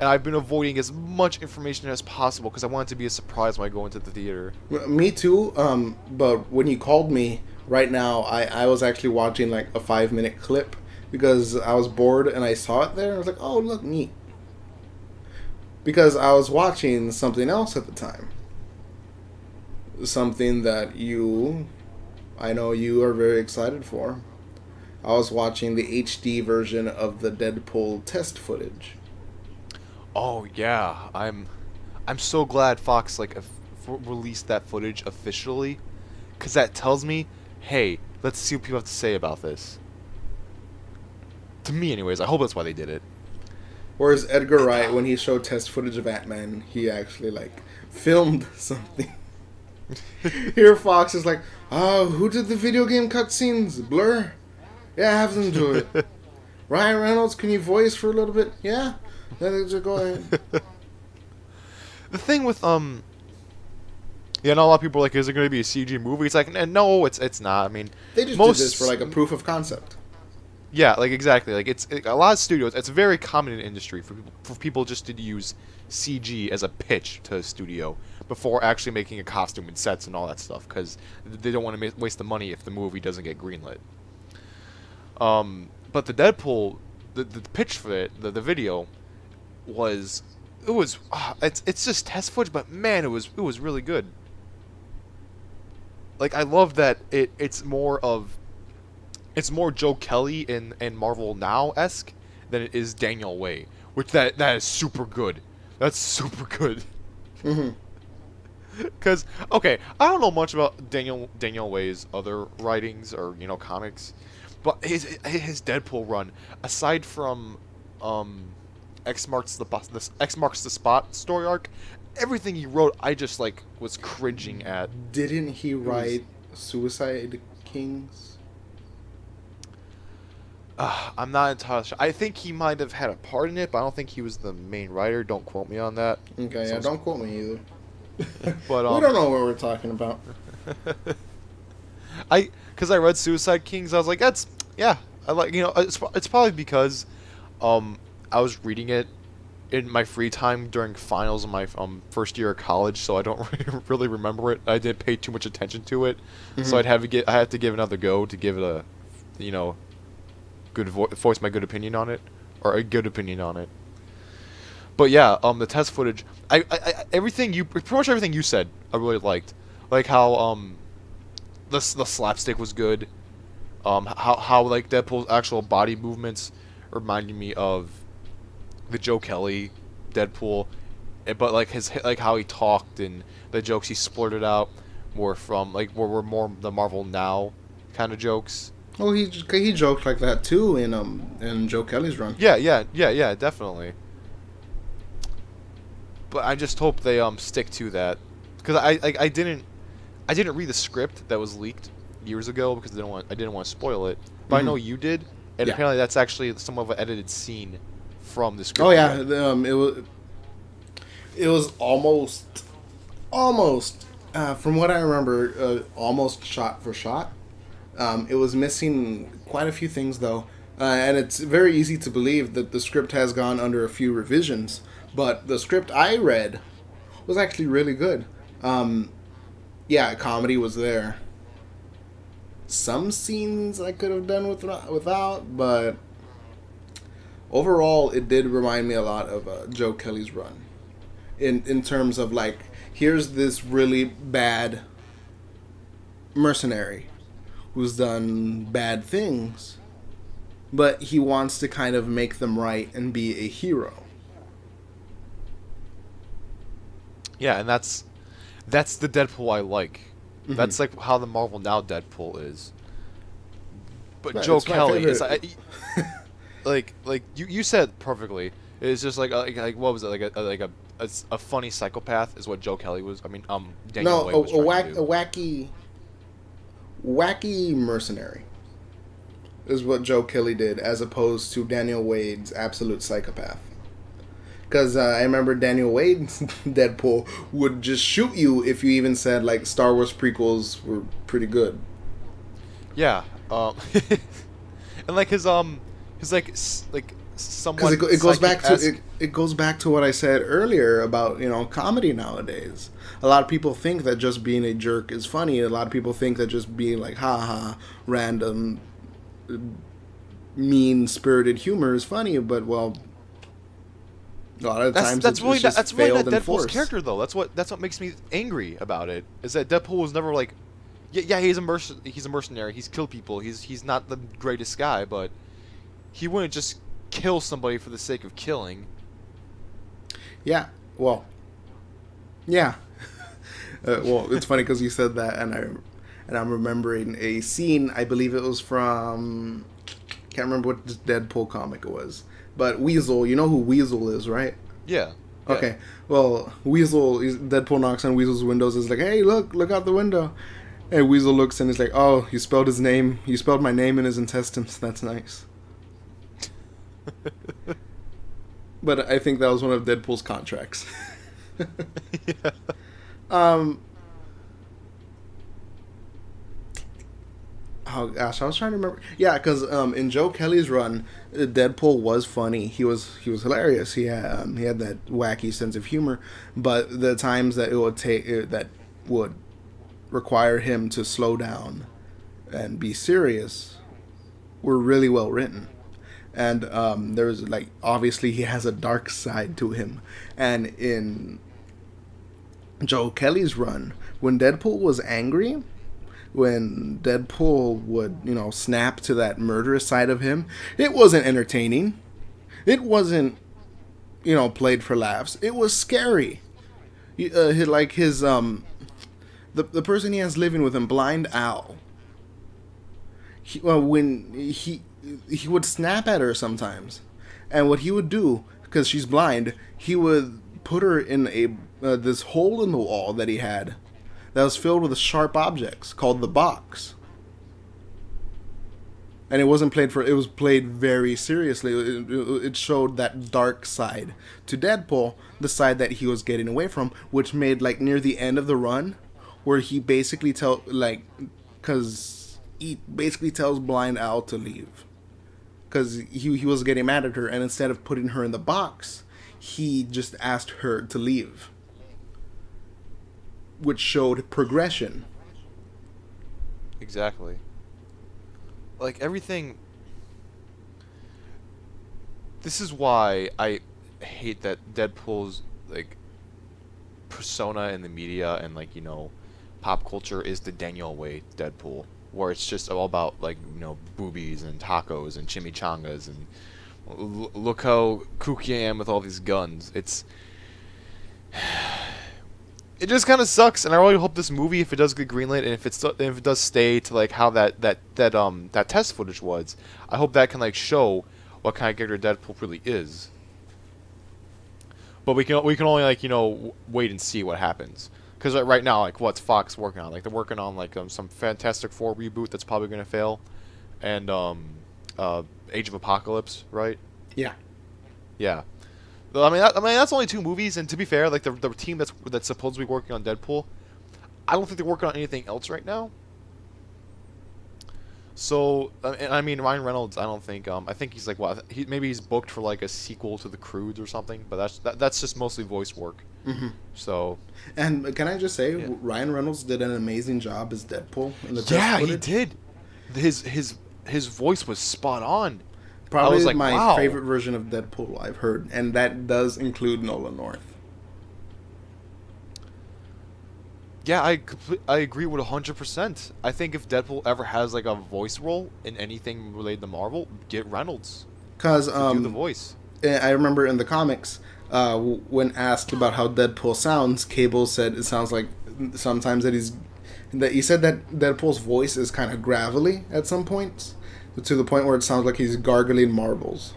And I've been avoiding as much information as possible because I want it to be a surprise when I go into the theater. Me too. But when you called me right now, I was actually watching like a 5-minute clip because I was bored and I saw it there and I was like, oh, look, neat. Because I was watching something else at the time. Something that I know you are very excited for. I was watching the HD version of the Deadpool test footage. Oh yeah, I'm so glad Fox released that footage officially, because that tells me, hey, let's see what people have to say about this. To me, anyways, I hope that's why they did it. Whereas Edgar Wright, when he showed test footage of Ant-Man, he actually like filmed something. Here, Fox is like, who did the video game cutscenes? Blur? Yeah, have them do it. Ryan Reynolds, can you voice for a little bit? Yeah. Then just go ahead. The thing with yeah, not a lot of people are like, is it going to be a CG movie? It's like, no, it's not. I mean, they just did this for like a proof of concept. Yeah, like exactly. Like a lot of studios. It's very common in the industry for people just to use CG as a pitch to a studio before actually making a costume and sets and all that stuff, because they don't want to waste the money if the movie doesn't get greenlit. But the Deadpool, the pitch for it, the video, it's just test footage, but man, it was really good. Like, I love that it's more Joe Kelly and Marvel Now-esque than it is Daniel Way, which that is super good. That's super good. Because okay, I don't know much about Daniel Way's other writings or comics, but his Deadpool run, aside from X marks the spot story arc, everything he wrote I just was cringing at. Didn't he write Suicide Kings? I'm not entirely sure. I think he might have had a part in it, but I don't think he was the main writer. Don't quote me on that. Okay, yeah, don't quote me either. But we don't know what we're talking about. Because I read Suicide Kings, I was like, I like, it's probably because I was reading it in my free time during finals of my first year of college, so I don't really remember it. I didn't pay too much attention to it, so I had to give another go to give it a, voice my good opinion on it, or a good opinion on it. But yeah, the test footage, pretty much everything you said, I really liked. Like how the slapstick was good. How like Deadpool's actual body movements reminded me of the Joe Kelly Deadpool, but like how he talked and the jokes he splurted out were were more the Marvel Now kind of jokes. Oh, he joked like that too in Joe Kelly's run. Yeah, definitely. But I just hope they stick to that, because I didn't read the script that was leaked years ago because I didn't want to spoil it. But I know you did, and apparently that's actually some of an edited scene from the script. Oh yeah, it was almost from what I remember, almost shot for shot. It was missing quite a few things though, and it's very easy to believe that the script has gone under a few revisions. But the script I read was actually really good. Yeah, comedy was there. Some scenes I could have done without, but overall, it did remind me a lot of Joe Kelly's run. In terms of like, here's this really bad mercenary who's done bad things, but he wants to kind of make them right and be a hero. Yeah, and that's the Deadpool I like. Mm-hmm. That's like how the Marvel Now Deadpool is. But right, Joe Kelly is like you said it perfectly. It's just like what was it, like a funny psychopath is what Joe Kelly was. I mean, Daniel Way was a wacky mercenary is what Joe Kelly did, as opposed to Daniel Wade's absolute psychopath. Because I remember Daniel Wade's Deadpool would just shoot you if you even said like Star Wars prequels were pretty good. Yeah, and like his like somewhat. Because it goes back to what I said earlier about, you know, comedy nowadays. A lot of people think that just being a jerk is funny. A lot of people think that just being like ha random mean-spirited humor is funny, but well, a lot of times that's really that Deadpool's character though. That's what makes me angry about it. Is that Deadpool was never like, yeah he's a mercenary. He's killed people. He's not the greatest guy, but he wouldn't just kill somebody for the sake of killing. Yeah. Well. Yeah. Well, it's funny because you said that, and I'm remembering a scene. I believe it was from, can't remember what Deadpool comic it was. But Weasel, you know who Weasel is, right? Yeah. Okay. Well, Deadpool knocks on Weasel's windows. Is like, hey, look out the window. And Weasel looks and he's like, oh, you spelled his name. You spelled my name in his intestines. That's nice. But I think that was one of Deadpool's contracts. Yeah. Oh gosh, I was trying to remember. Yeah, because in Joe Kelly's run, Deadpool was funny. He was hilarious. He had that wacky sense of humor. But the times that that would require him to slow down and be serious were really well written. And there was like, obviously he has a dark side to him. And in Joe Kelly's run, when Deadpool was angry, when Deadpool would, you know, snap to that murderous side of him, it wasn't entertaining. It wasn't, you know, played for laughs. It was scary. Like his the person he has living with him, Blind Al. When he would snap at her sometimes, and what he would do, because she's blind, he would put her in this hole in the wall that he had that was filled with sharp objects called the box. And it wasn't played it was played very seriously. It showed that dark side to Deadpool, the side that he was getting away from, which made, like, near the end of the run, where he basically tells Blind Al to leave. Because he was getting mad at her, and instead of putting her in the box, he just asked her to leave. Which showed progression. Exactly. Like, everything... This is why I hate that Deadpool's, like, persona in the media and, like, you know, pop culture is the Daniel Way Deadpool. Where it's just all about, like, you know, boobies and tacos and chimichangas and look how kooky I am with all these guns. It just kind of sucks, and I really hope this movie, if it does get greenlit, and if it does stay to like how that test footage was, I hope that can like show what kind of character Deadpool really is. But we can only, like, you know, wait and see what happens, Because right now, like, what's Fox working on? Like, they're working on like some Fantastic Four reboot that's probably gonna fail, and Age of Apocalypse, right? Yeah. Yeah. I mean, that's only 2 movies, and to be fair, like the team that's supposed to be working on Deadpool, I don't think they're working on anything else right now. So, I mean, Ryan Reynolds, I don't think, I think he's like, what, maybe he's booked for like a sequel to The Croods or something, but that's just mostly voice work. Mm-hmm. So. And can I just say, yeah. Ryan Reynolds did an amazing job as Deadpool in the test Yeah, footage. he did. His voice was spot on. Probably I was like, my wow. favorite version of Deadpool I've heard, and that does include Nolan North. Yeah, I agree with 100%. I think if Deadpool ever has like a voice role in anything related to Marvel, get Reynolds Because to do the voice. I remember in the comics, when asked about how Deadpool sounds, Cable said it sounds like sometimes that he said that Deadpool's voice is kind of gravelly at some points, to the point where it sounds like he's gargling marbles.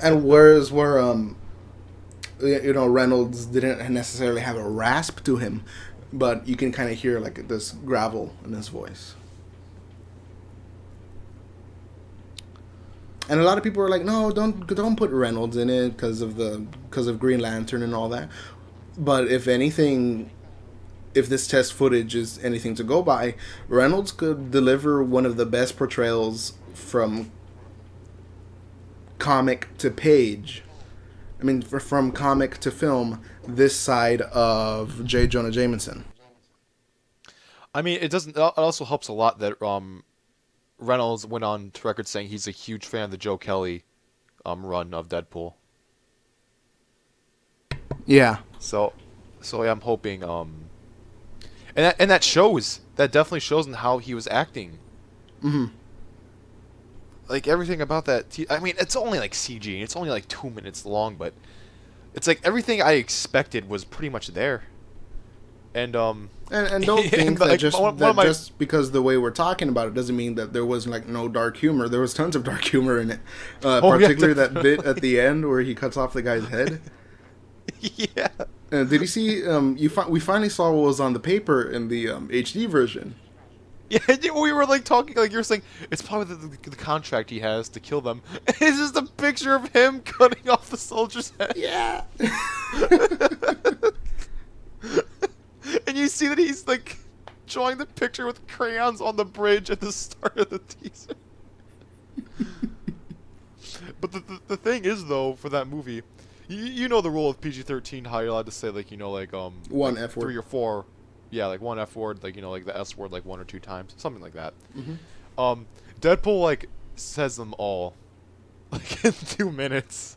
And whereas Reynolds didn't necessarily have a rasp to him, but you can kind of hear like this gravel in his voice. And a lot of people are like, no, don't put Reynolds in it because of Green Lantern and all that. But if anything, if this test footage is anything to go by, Reynolds could deliver one of the best portrayals from comic to page. I mean, from comic to film, this side of J. Jonah Jameson. I mean, it also helps a lot that Reynolds went on to record saying he's a huge fan of the Joe Kelly run of Deadpool. Yeah. So yeah, I'm hoping and that definitely shows in how he was acting. Mm-hmm. Like everything about that. I mean, it's only like CG. It's only like 2 minutes long, but it's like everything I expected was pretty much there. And don't think that like, just because the way we're talking about it doesn't mean that there was like no dark humor. There was tons of dark humor in it, particularly that bit at the end where he cuts off the guy's head. Yeah. Did you see? We finally saw what was on the paper in the HD version. Yeah, we were like talking, like you were saying, it's probably the contract he has to kill them. It's just a picture of him cutting off the soldier's head. Yeah. And you see that he's like drawing the picture with crayons on the bridge at the start of the teaser. But the thing is, though, for that movie, you know the rule of PG-13, how you're allowed to say like one like F word, 3 or 4. Yeah, like one F word, like like the S word, like 1 or 2 times, something like that. Mm-hmm. Deadpool like says them all, like in 2 minutes.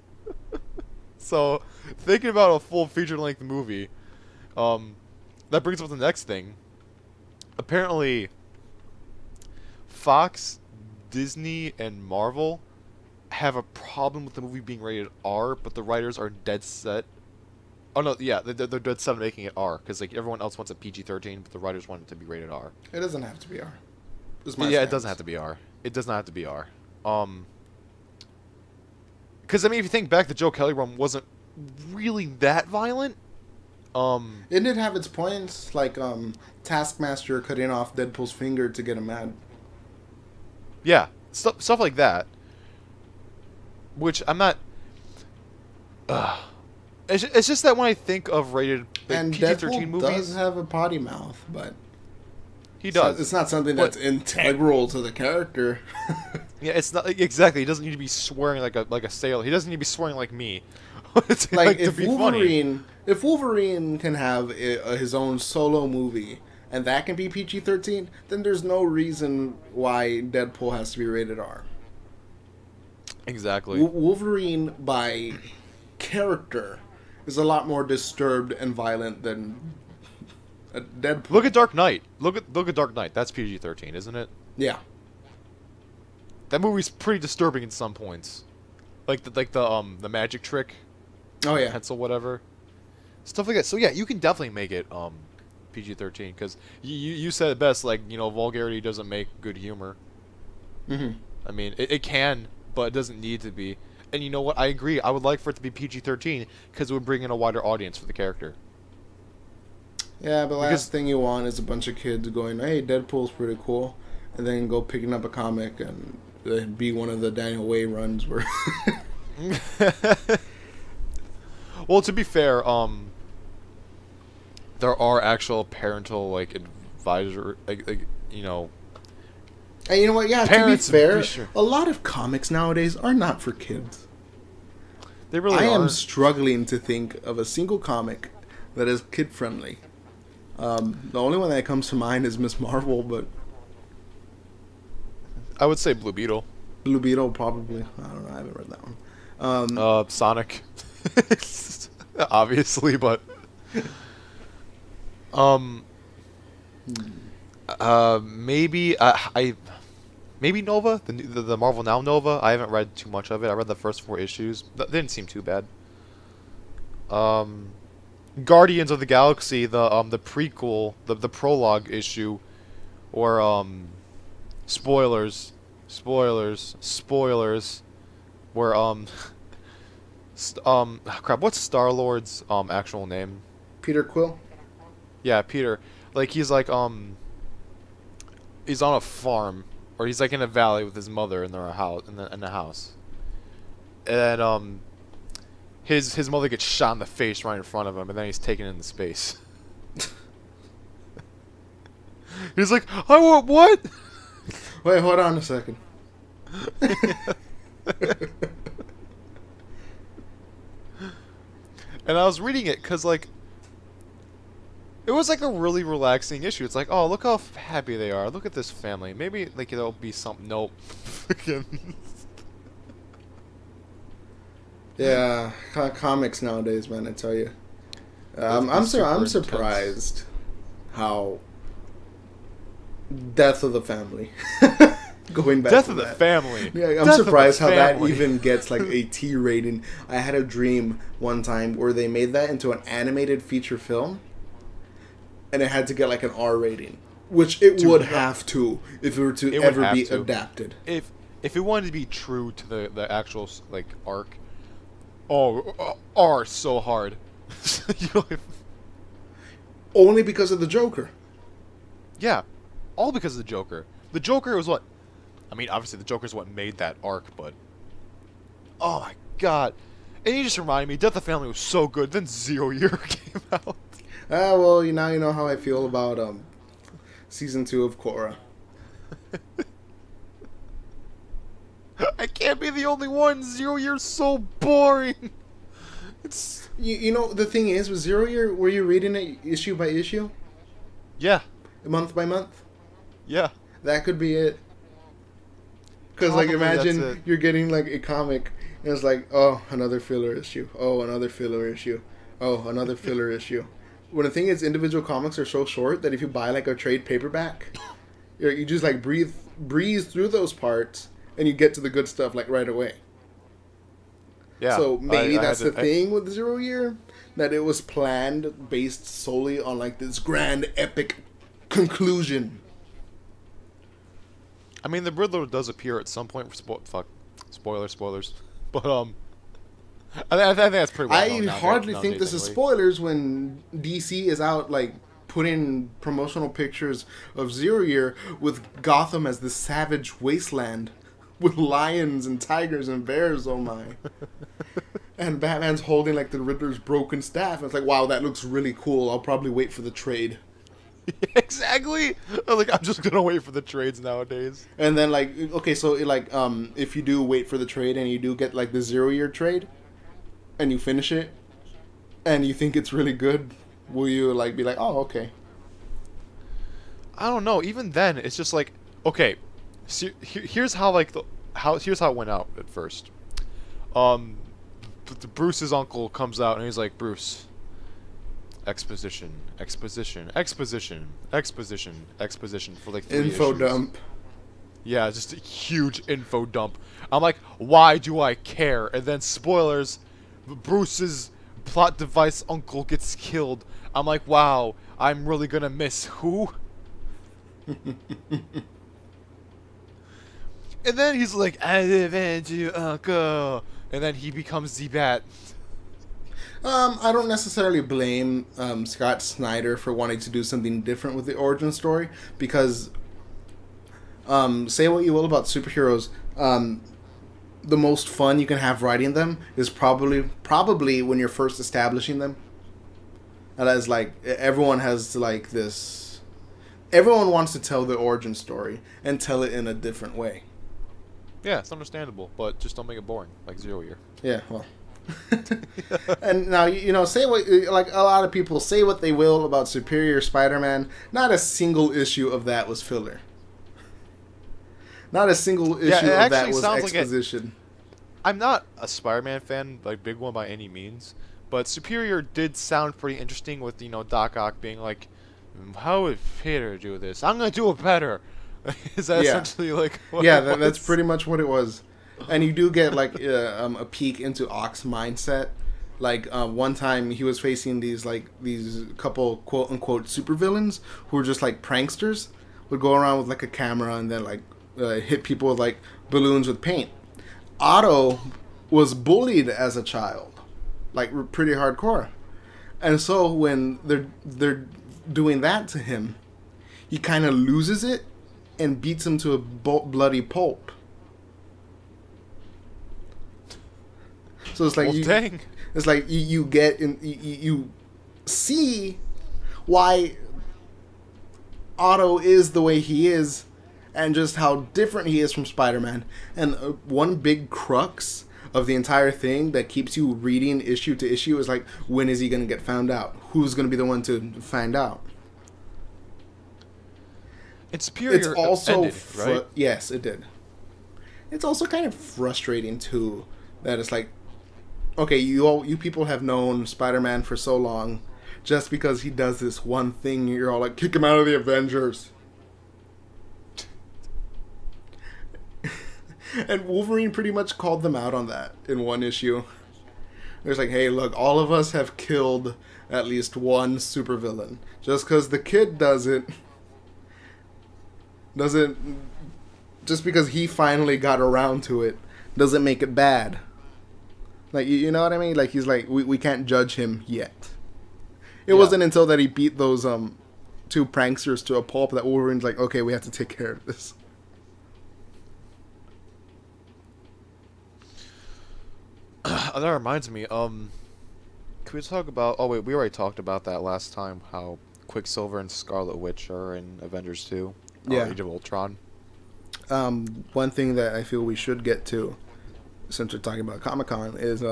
So thinking about a full feature-length movie, that brings up the next thing. Apparently, Fox, Disney, and Marvel have a problem with the movie being rated R, but the writers are dead set. Oh no, yeah, they're dead set on making it R, because like everyone else wants a PG-13, but the writers want it to be rated R. It doesn't have to be R. Yeah, it doesn't have to be R. It does not have to be R. Because I mean, if you think back, the Joe Kelly run wasn't really that violent. It did have its points, like Taskmaster cutting off Deadpool's finger to get him mad. Yeah, stuff like that. Which I'm not. It's just that when I think of rated and PG-13 Deadpool movies, does have a potty mouth, but he does. It's not something that's integral to the character. Yeah, it's not exactly. He doesn't need to be swearing like a sailor. He doesn't need to be swearing like me. Like if Wolverine can have his own solo movie and that can be PG-13, then there's no reason why Deadpool has to be rated R. Exactly. Wolverine by character is a lot more disturbed and violent than Deadpool. Look at Dark Knight. Look at Dark Knight. That's PG-13, isn't it? Yeah. That movie's pretty disturbing in some points, like the magic trick. Oh yeah. Pencil, whatever. Stuff like that. So yeah, you can definitely make it PG-13 because you said it best. Like vulgarity doesn't make good humor. Mm-hmm. I mean, it can, but it doesn't need to be. And you know what? I agree. I would like for it to be PG-13 because it would bring in a wider audience for the character. Yeah, but last thing you want is a bunch of kids going, "Hey, Deadpool's pretty cool," and then go picking up a comic and be one of the Daniel Way runs where. Well, to be fair, there are actual parental like advisor, like you know. And you know what? Yeah, parents, to be fair, sure. a lot of comics nowadays are not for kids. They really I are. am struggling to think of a single comic that is kid friendly. The only one that comes to mind is Miss Marvel, but I would say Blue Beetle. Blue Beetle probably. I don't know. I haven't read that one. Sonic, obviously, but maybe Nova, the Marvel Now Nova. I haven't read too much of it. I read the first 4 issues. That didn't seem too bad. Guardians of the Galaxy, the prequel, the prologue issue, or spoilers, where crap, what's Star-Lord's actual name? Peter Quill. Yeah, Peter. Like he's like he's on a farm, or he's like in a valley with his mother in their house, in the house, and his mother gets shot in the face right in front of him, and then he's taken into space. He's like, I want what? Wait, hold on a second. And I was reading it because like it was like a really relaxing issue. It's like, oh, look how happy they are. Look at this family. Maybe like there'll be some. Nope. Yeah, comics nowadays, man. I tell you, I'm surprised how Death of the Family. Going back Death to of the that. Family. Yeah, I'm surprised how that even gets like a T rating. I had a dream one time where they made that into an animated feature film, and it had to get like an R rating, which it would have to if it were to ever be adapted. If it wanted to be true to the actual like arc. Oh, R so hard. Only because of the Joker. Yeah, all because of the Joker. The Joker was what? I mean, obviously the Joker's what made that arc, but oh my god! And you just reminded me, Death of the Family was so good. Then Zero Year came out. Well, now you know how I feel about season 2 of Korra. I can't be the only one. 0 Year's so boring. It's you know the thing is with 0 Year, were you reading it issue by issue? Yeah. Month by month? Yeah. That could be it. Because like imagine you're getting like a comic and it's like, oh, another filler issue. Oh, another filler issue. Oh, another filler issue. When the thing is, individual comics are so short that if you buy like a trade paperback, you just like breeze through those parts. And you get to the good stuff like right away. Yeah. So maybe that's the thing with 0 Year, that it was planned based solely on like this grand epic conclusion. I mean, the Riddler does appear at some point. Spoilers. But I think that's pretty well known. I hardly think this is spoilers when DC is out like putting promotional pictures of 0 Year with Gotham as the savage wasteland. With lions and tigers and bears, oh my. And Batman's holding like the Riddler's broken staff. And it's like, wow, that looks really cool. I'll probably wait for the trade. Exactly. Like, I'm just gonna wait for the trades nowadays. And then like, okay, so like, if you do wait for the trade and you do get like the 0 Year trade, and you finish it, and you think it's really good, will you like be like, oh, okay? I don't know. Even then, it's just like, okay. So here's how here's how it went out at first. Bruce's uncle comes out and he's like, Bruce, exposition for like 3 info issues. dump. Yeah, just a huge info dump. I'm like, why do I care? And then spoilers, Bruce's plot device uncle gets killed. I'm like, wow, I'm really gonna miss who? And then he's like, I live into Uncle. And then he becomes the Bat. I don't necessarily blame Scott Snyder for wanting to do something different with the origin story because, say what you will about superheroes, the most fun you can have writing them is probably when you're first establishing them. And as like everyone has like this, everyone wants to tell the origin story and tell it in a different way. Yeah, it's understandable, but just don't make it boring, like Zero Year. Yeah, well. And now say what like a lot of people say what they will about Superior Spider-Man. Not a single issue of that was filler. Not a single issue of that was exposition. I'm not a Spider-Man fan, like big one by any means, but Superior did sound pretty interesting with Doc Ock being like, "How would Peter do this? I'm gonna do it better." Is that essentially like? What that's pretty much what it was. And you do get like a peek into Ock's mindset. Like one time he was facing these couple quote unquote supervillains who were just like pranksters, would go around with like a camera and then like hit people with like balloons with paint. Otto was bullied as a child, like pretty hardcore, and so when they're doing that to him, he kind of loses it and beats him to a bloody pulp. So it's like dang. It's like you get in, you see why Otto is the way he is, and just how different he is from Spider-Man. And one big crux of the entire thing that keeps you reading issue to issue is like, when is he going to get found out? Who's going to be the one to find out? It's Superior. It's also ended, right? Yes, it did. It's also kind of frustrating too that it's like, okay, you people have known Spider-Man for so long, just because he does this one thing, you're all like, kick him out of the Avengers. And Wolverine pretty much called them out on that in one issue. There's like, hey, look, all of us have killed at least one supervillain. Just because the kid doesn't, just because he finally got around to it, doesn't make it bad. Like, you know what I mean? Like, he's like, we can't judge him yet. It wasn't until that he beat those two pranksters to a pulp that Wolverine's like, okay, we have to take care of this. That reminds me, can we talk about... Oh, wait, we already talked about that last time, how Quicksilver and Scarlet Witch are in Avengers 2. Yeah. Age of Ultron. One thing that I feel we should get to, since we're talking about Comic-Con, is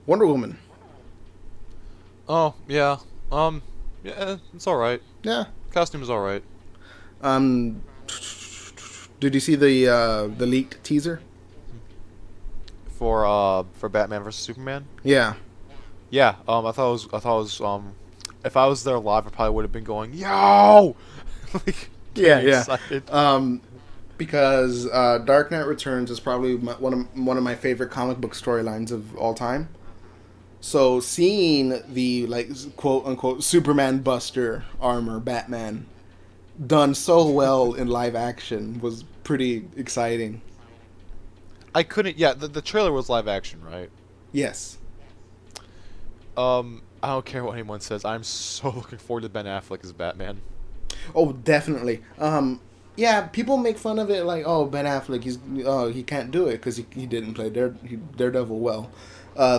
Wonder Woman. Oh, yeah. Yeah, it's alright. Yeah. Costume is alright. Did you see the leaked teaser? For Batman vs Superman? Yeah. Yeah, I thought it was if I was there live I probably would have been going, "Yo!" Like, yeah. excited. Because Dark Knight Returns is probably one of my favorite comic book storylines of all time. So seeing the like quote unquote Superman Buster armor Batman done so well in live action was pretty exciting. I couldn't. Yeah, the trailer was live action, right? Yes. I don't care what anyone says. I'm so looking forward to Ben Affleck as Batman. Oh, definitely. Yeah, people make fun of it like, oh, Ben Affleck, he can't do it because he didn't play Daredevil well.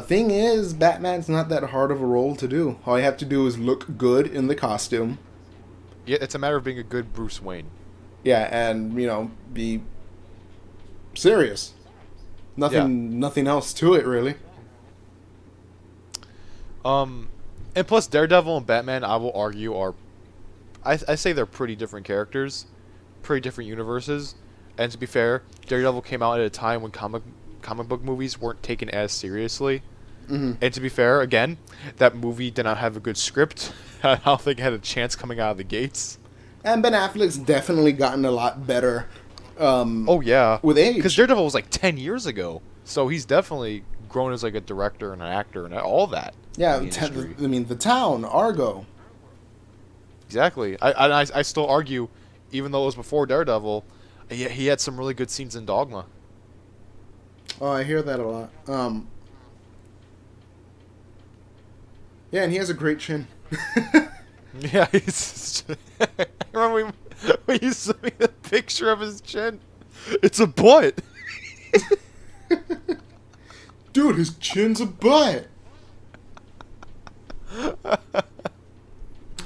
Thing is, Batman's not that hard of a role to do. All you have to do is look good in the costume. Yeah, it's a matter of being a good Bruce Wayne. Yeah, and be serious. Nothing else to it really. And plus Daredevil and Batman, I will argue, are I say they're pretty different characters, pretty different universes. And to be fair, Daredevil came out at a time when comic book movies weren't taken as seriously. Mm-hmm. And to be fair, again, that movie did not have a good script. I don't think it had a chance coming out of the gates. And Ben Affleck's definitely gotten a lot better. Oh yeah, with age. Because Daredevil was like 10 years ago, so he's definitely grown as like a director and an actor and all that. Yeah, the Town, Argo. Exactly. I still argue, even though it was before Daredevil, he had some really good scenes in Dogma. Oh, I hear that a lot. Yeah, and he has a great chin. Yeah, he's. I remember when you sent me the picture of his chin. It's a butt. Dude, his chin's a butt.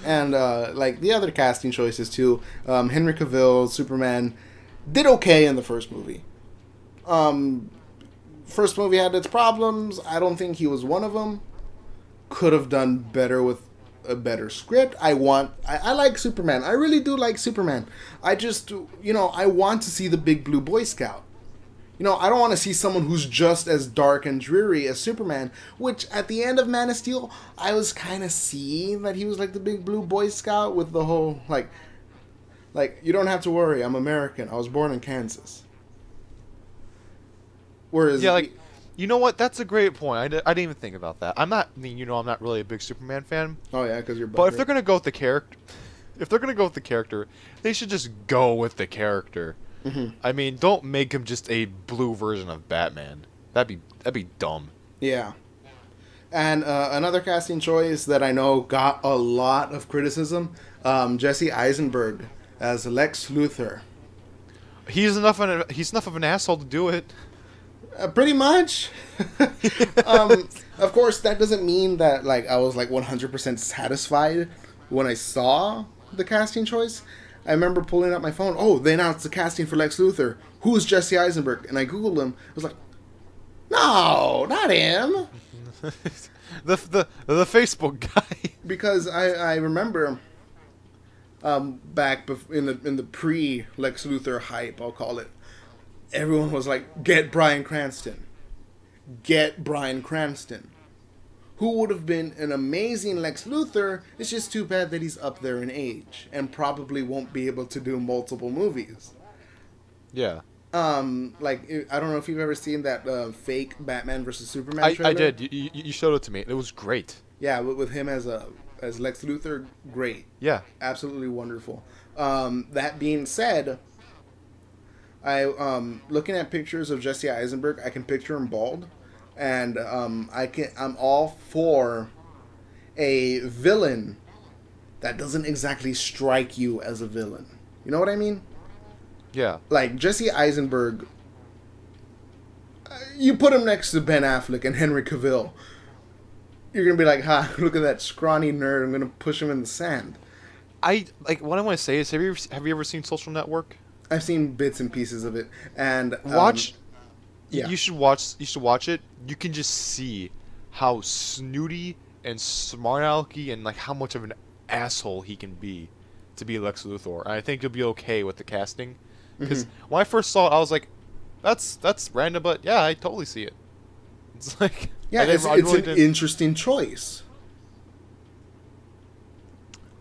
And like the other casting choices too, Henry Cavill, Superman, did okay in the first movie. First movie had its problems. I don't think he was one of them. Could have done better with a better script. I like Superman. I really do like Superman. I just, I want to see the big blue Boy Scout. I don't want to see someone who's just as dark and dreary as Superman, which at the end of Man of Steel, I was kind of seeing that he was like the big blue Boy Scout with the whole, like, you don't have to worry, I'm American. I was born in Kansas. Whereas... Yeah, like, you know what? That's a great point. I didn't even think about that. I'm not really a big Superman fan. Oh, yeah, because you're... But if they're going to go with the character, they should just go with the character. Mm-hmm. I mean, don't make him just a blue version of Batman. That'd be dumb. Yeah. And another casting choice that I know got a lot of criticism, Jesse Eisenberg as Lex Luthor. He's enough of an asshole to do it. Pretty much. Of course, that doesn't mean that like I was like 100% satisfied when I saw the casting choice. I remember pulling up my phone. Oh, they announced the casting for Lex Luthor. Who is Jesse Eisenberg? And I googled him. I was like, no, not him. the Facebook guy. Because I remember back in the pre Lex Luthor hype, I'll call it. Everyone was like, get Bryan Cranston. Get Bryan Cranston. Who would have been an amazing Lex Luthor. It's just too bad that he's up there in age and probably won't be able to do multiple movies. Yeah. Like, I don't know if you've ever seen that fake Batman versus Superman trailer. I did. You showed it to me. It was great. Yeah, with him as Lex Luthor, great. Yeah. Absolutely wonderful. That being said, looking at pictures of Jesse Eisenberg, I can picture him bald. And I'm all for a villain that doesn't exactly strike you as a villain. You know what I mean? Yeah. Like Jesse Eisenberg, you put him next to Ben Affleck and Henry Cavill, you're gonna be like, "Ha! Look at that scrawny nerd. I'm gonna push him in the sand." What I want to say is, have you ever seen Social Network? I've seen bits and pieces of it, and watch. Yeah. You should watch it. You can just see how snooty and smart alecky and like how much of an asshole he can be to be Lex Luthor. And I think you'll be okay with the casting. Because when I first saw it, I was like, "That's random," but yeah, I totally see it. It's like it's an interesting choice.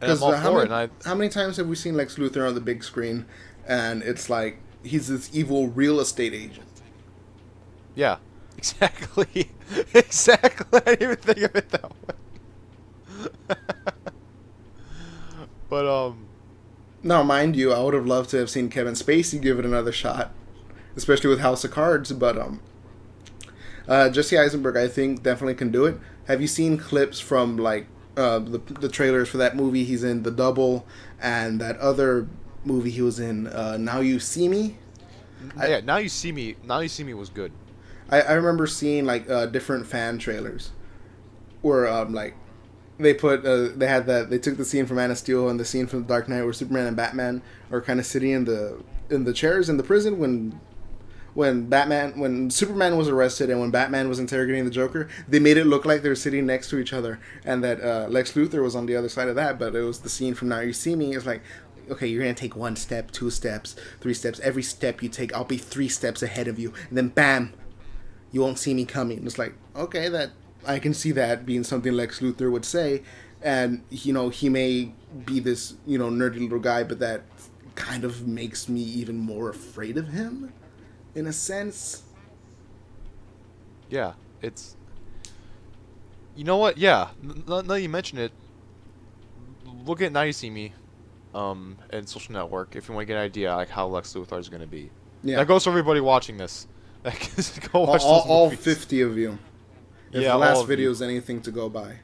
Because how many times have we seen Lex Luthor on the big screen, and it's like he's this evil real estate agent. Yeah, exactly. Exactly. I didn't even think of it that way. But, Now, mind you, I would have loved to have seen Kevin Spacey give it another shot, especially with House of Cards, but, Jesse Eisenberg, I think, definitely can do it. Have you seen clips from, like, the trailers for that movie he's in, The Double, and that other movie he was in, Now You See Me? Yeah, Now You See Me was good. I remember seeing like different fan trailers where like they took the scene from Man of Steel and the scene from The Dark Knight where Superman and Batman are kind of sitting in the chairs in the prison when Superman was arrested and when Batman was interrogating the Joker. They made it look like they were sitting next to each other and that Lex Luthor was on the other side of that, but it was the scene from Now You See Me. It's like, okay, you're going to take 1 step, 2 steps, 3 steps. Every step you take, I'll be 3 steps ahead of you. And then bam, you won't see me coming. It's like, okay, that I can see that being something Lex Luthor would say. And, he may be this, nerdy little guy, but that kind of makes me even more afraid of him, in a sense. Yeah, it's... You know what? Yeah, now that you mention it, look at Now You See Me and Social Network if you want to get an idea like how Lex Luthor is going to be. Yeah. That goes for everybody watching this. Go watch those All movies. 50 of you. If Yeah, the all last of video you. is anything to go by.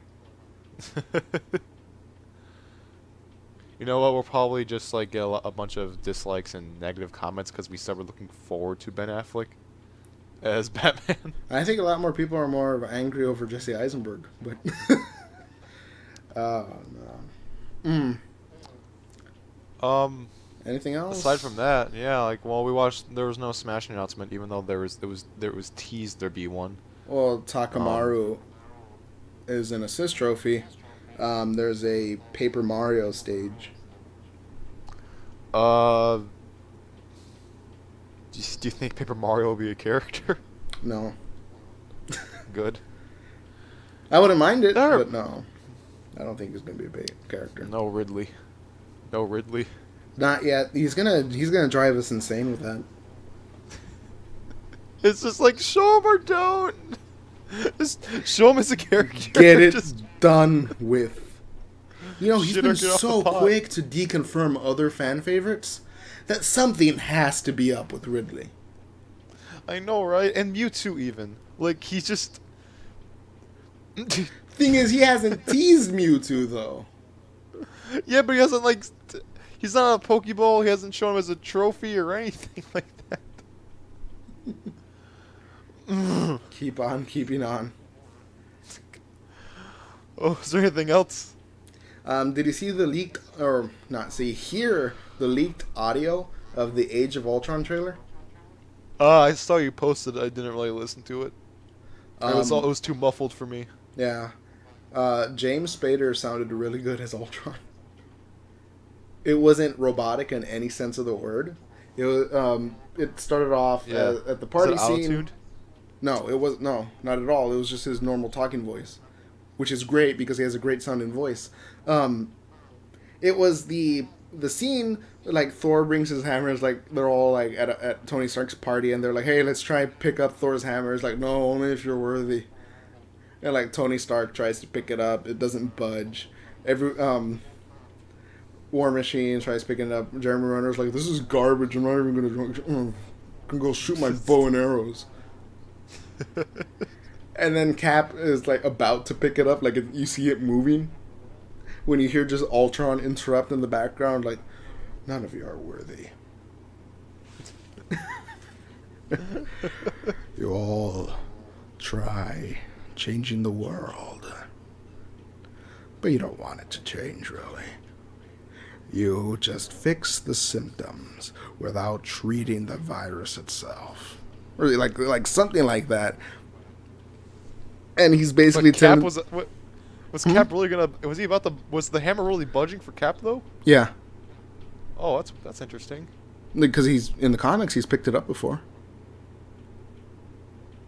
You know what? We'll probably just like get a bunch of dislikes and negative comments because we said we're looking forward to Ben Affleck as Batman. I think a lot more people are more angry over Jesse Eisenberg, but oh no. Anything else? Aside from that, yeah, like we watched. There was no Smash announcement, even though there was teased there'd be one. Well, Takamaru is an assist trophy. There's a Paper Mario stage. Do you think Paper Mario will be a character? No. Good. I wouldn't mind it, There- but no. I don't think he's gonna be a big character. No Ridley. No Ridley. Not yet. He's gonna drive us insane with that. It's just like show him or don't. Just show him as a character. Get it Just done with. You know, he's Shit been or get off so the pot. quick to deconfirm other fan favorites that something has to be up with Ridley. I know, right? And Mewtwo even. Like he's just. Thing is, he hasn't teased Mewtwo though. Yeah, but he hasn't like. He's not a Pokeball. He hasn't shown him as a trophy or anything like that. Keep on keeping on. Oh, is there anything else? Did you see the leaked, or not see, hear the leaked audio of the Age of Ultron trailer? I saw you posted. I didn't really listen to it. It was too muffled for me. Yeah. James Spader sounded really good as Ultron. It wasn't robotic in any sense of the word. It was, it started off at the party Is it scene. auto-tuned? No, it was not at all. It was just his normal talking voice, which is great because he has a great sounding voice. It was the scene like Thor brings his hammers, like they're all like at Tony Stark's party, and they're like, "Hey, let's try and pick up Thor's hammers." Like, no, only if you're worthy. And like Tony Stark tries to pick it up, it doesn't budge. War Machine tries picking it up. Jeremy Renner's like, "This is garbage. I'm not even gonna go shoot my bow and arrows." And then Cap is like about to pick it up, like you see it moving. When you hear just Ultron interrupt in the background, like, "None of you are worthy. You all try changing the world, but you don't want it to change, really. You just fix the symptoms without treating the virus itself." Or like something like that. And he's basically But Cap telling... was Cap really gonna? Was the hammer really budging for Cap though? Yeah. Oh, that's interesting. Because he's in the comics, he's picked it up before.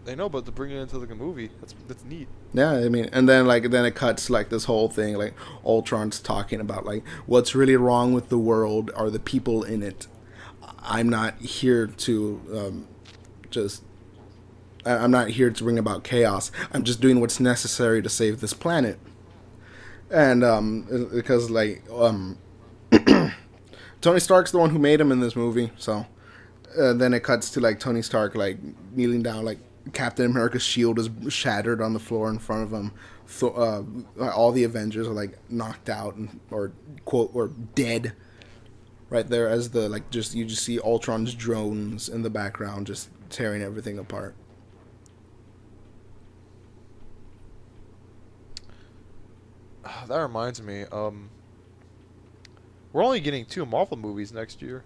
I know, but to bring it into like a movie, that's neat. Yeah, I mean, and then it cuts like this whole thing, like Ultron's talking about like what's really wrong with the world are the people in it. I'm not here to I'm not here to bring about chaos. I'm just doing what's necessary to save this planet. And because Tony Stark's the one who made him in this movie, so then it cuts to like Tony Stark like kneeling down, like Captain America's shield is shattered on the floor in front of him. All the Avengers are like knocked out or dead. Right there, as you just see Ultron's drones in the background, just tearing everything apart. That reminds me. We're only getting 2 Marvel movies next year.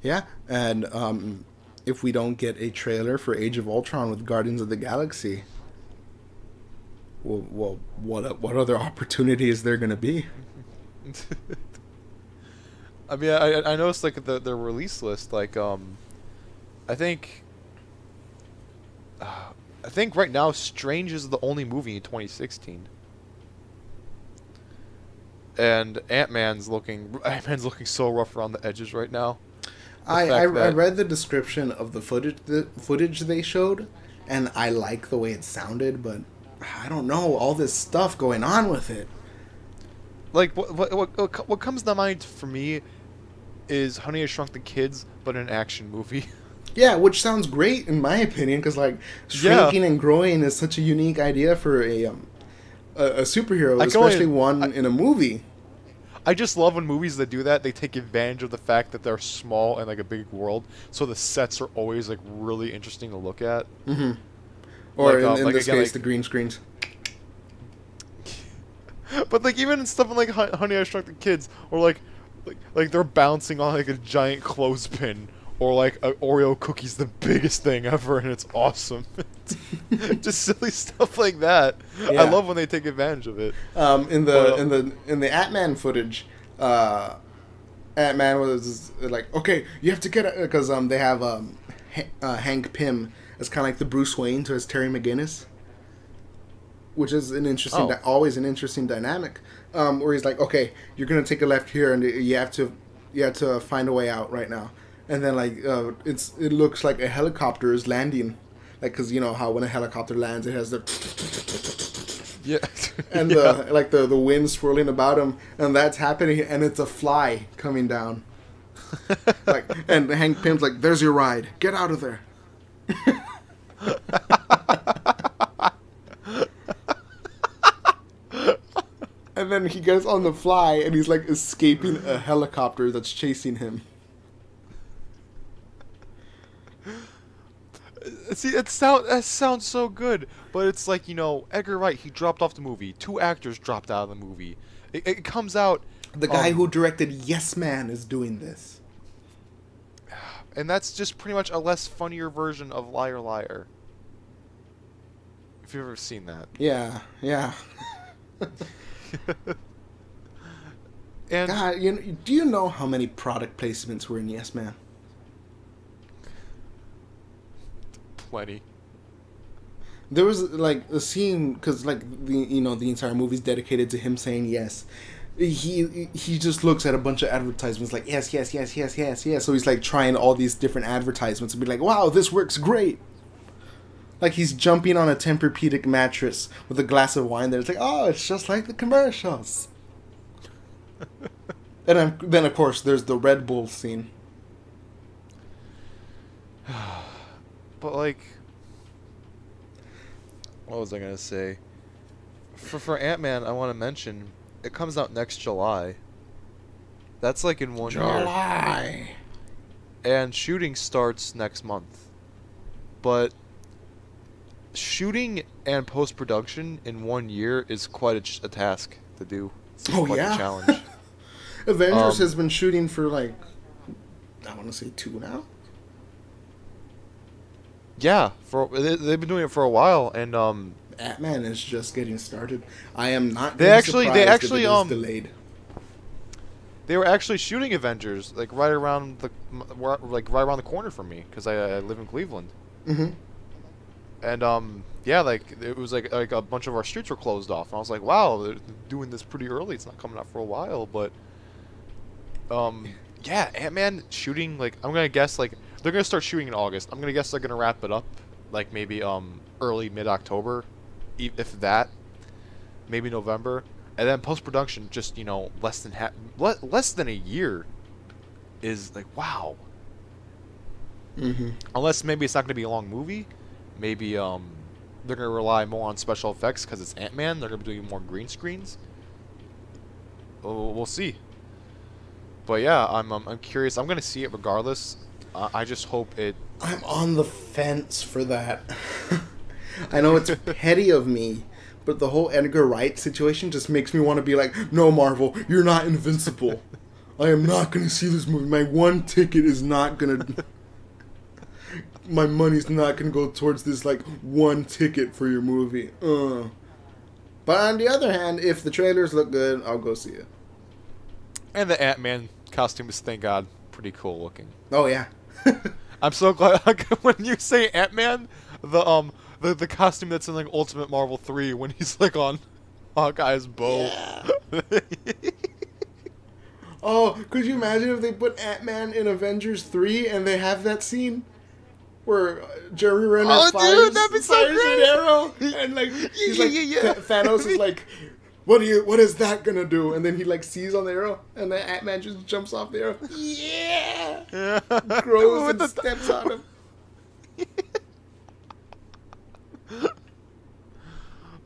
Yeah, and if we don't get a trailer for Age of Ultron with Guardians of the Galaxy, well, what other opportunity is there going to be? I mean, I noticed like the release list. Like, I think right now Strange is the only movie in 2016. And Ant-Man's looking so rough around the edges right now. I read the description of the footage they showed, and I like the way it sounded, but I don't know all this stuff going on with it. Like what comes to mind for me is Honey, I Shrunk the Kids, but an action movie. Yeah, which sounds great in my opinion, because like shrinking and growing is such a unique idea for a superhero, especially one in a movie. I just love when movies that do that, they take advantage of the fact that they're small and like a big world, so the sets are always like really interesting to look at. Mm-hmm. Or like, in like, this again, case, like, the green screens. But like even in stuff like Honey, I Shrunk the Kids, or like they're bouncing on like a giant clothespin, or like Oreo cookie's the biggest thing ever, and it's awesome. Just silly stuff like that. Yeah. I love when they take advantage of it. In the Ant-Man footage, Ant-Man was like, okay, you have to get it, because they have Hank Pym as kind of like the Bruce Wayne to his Terry McGinnis, which is an interesting, always an interesting dynamic. Where he's like, okay, you're gonna take a left here, and you have to find a way out right now. And then like it looks like a helicopter is landing, like, because you know how when a helicopter lands it has the and the wind swirling about him, and that's happening, and it's a fly coming down. Like, and Hank Pym's like, "There's your ride. Get out of there." And then he gets on the fly, and he's like escaping a helicopter that's chasing him. See, that sounds so good, but it's like, you know, Edgar Wright, he dropped off the movie. 2 actors dropped out of the movie. It comes out... The guy who directed Yes Man is doing this. And that's just pretty much a less funnier version of Liar Liar. If you've ever seen that. Yeah, yeah. And God, do you know how many product placements were in Yes Man? Plenty. There was like a scene, because like the entire movie's dedicated to him saying yes. He just looks at a bunch of advertisements like yes, yes, yes, yes, yes, yes. So he's like trying all these different advertisements and be like, wow, this works great. Like he's jumping on a Tempur-Pedic mattress with a glass of wine there. It's like, oh, it's just like the commercials. And then of course there's the Red Bull scene. But like, what was I gonna say? For Ant-Man, I want to mention it comes out next July. That's like in 1 year. July. And shooting starts next month. But shooting and post-production in 1 year is quite a task to do. It's quite a challenge. Avengers has been shooting for like, I want to say 2 now. Yeah, they've been doing it for a while, and Ant-Man is just getting started. I am not. They actually if it is delayed. They were actually shooting Avengers like right around the corner from me, because I live in Cleveland. Mm-hmm. And yeah, like it was like a bunch of our streets were closed off, and I was like, wow, they're doing this pretty early. It's not coming out for a while, but yeah, Ant-Man shooting, like, I'm gonna guess like they're gonna start shooting in August. I'm gonna guess they're gonna wrap it up like maybe early mid-October, if that, maybe November, and then post-production just, you know, less than a year is like, wow. Mm-hmm. Unless maybe it's not gonna be a long movie, maybe they're gonna rely more on special effects because it's Ant-Man. They're gonna be doing more green screens. Oh, we'll see. But yeah, I'm curious. I'm gonna see it regardless. I just hope it... I'm on the fence for that. I know it's petty of me, but the whole Edgar Wright situation just makes me want to be like, no, Marvel, you're not invincible. I am not going to see this movie. My one ticket is not going to... My money's not going to go towards this, like, one ticket for your movie. But on the other hand, if the trailers look good, I'll go see it. And the Ant-Man costume is, thank God, pretty cool looking. Oh, yeah. I'm so glad when you say Ant-Man, the costume that's in like Ultimate Marvel 3 when he's like on Hawkeye's bow. Yeah. Oh, could you imagine if they put Ant-Man in Avengers 3 and they have that scene where Jeremy Renner fires an arrow and like he's like Thanos is like, what is that gonna do? And then he like sees on the arrow, and then Ant-Man just jumps off the arrow. Yeah, grows and steps on him.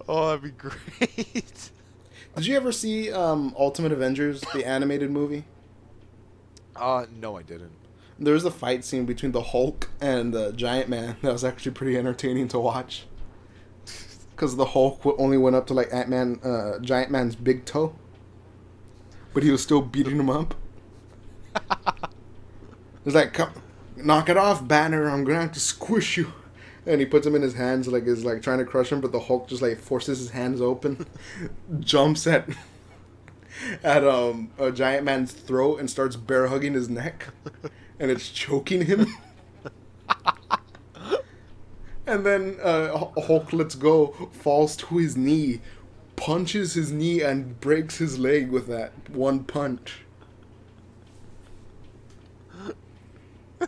Oh, that'd be great. Did you ever see Ultimate Avengers, the animated movie? No, I didn't. There was a fight scene between the Hulk and the Giant Man that was actually pretty entertaining to watch. Because the Hulk only went up to like Giant Man's big toe, but he was still beating him up. He's like, "Come, knock it off, Banner! I'm gonna have to squish you." And he puts him in his hands, like is like trying to crush him, but the Hulk just like forces his hands open, jumps at a Giant Man's throat and starts bear hugging his neck, and it's choking him. And then Hulk lets go, falls to his knee, punches his knee, and breaks his leg with that one punch. I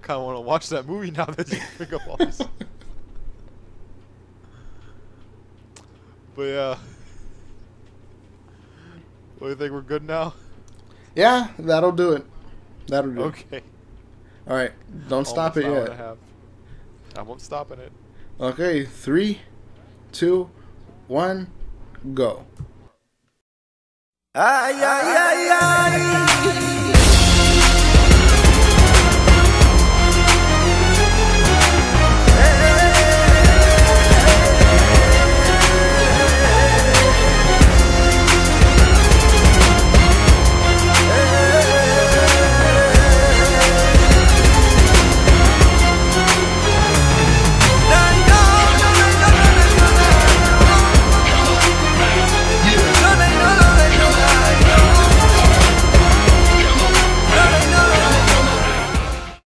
kind of want to watch that movie now that you bring up all this. But yeah. What do you think? We're good now? Yeah, that'll do it. That'll do it. Okay. All right, don't stop it yet. I won't stop in it. Okay, 3, 2, 1, go. Ay, ay, ay, ay.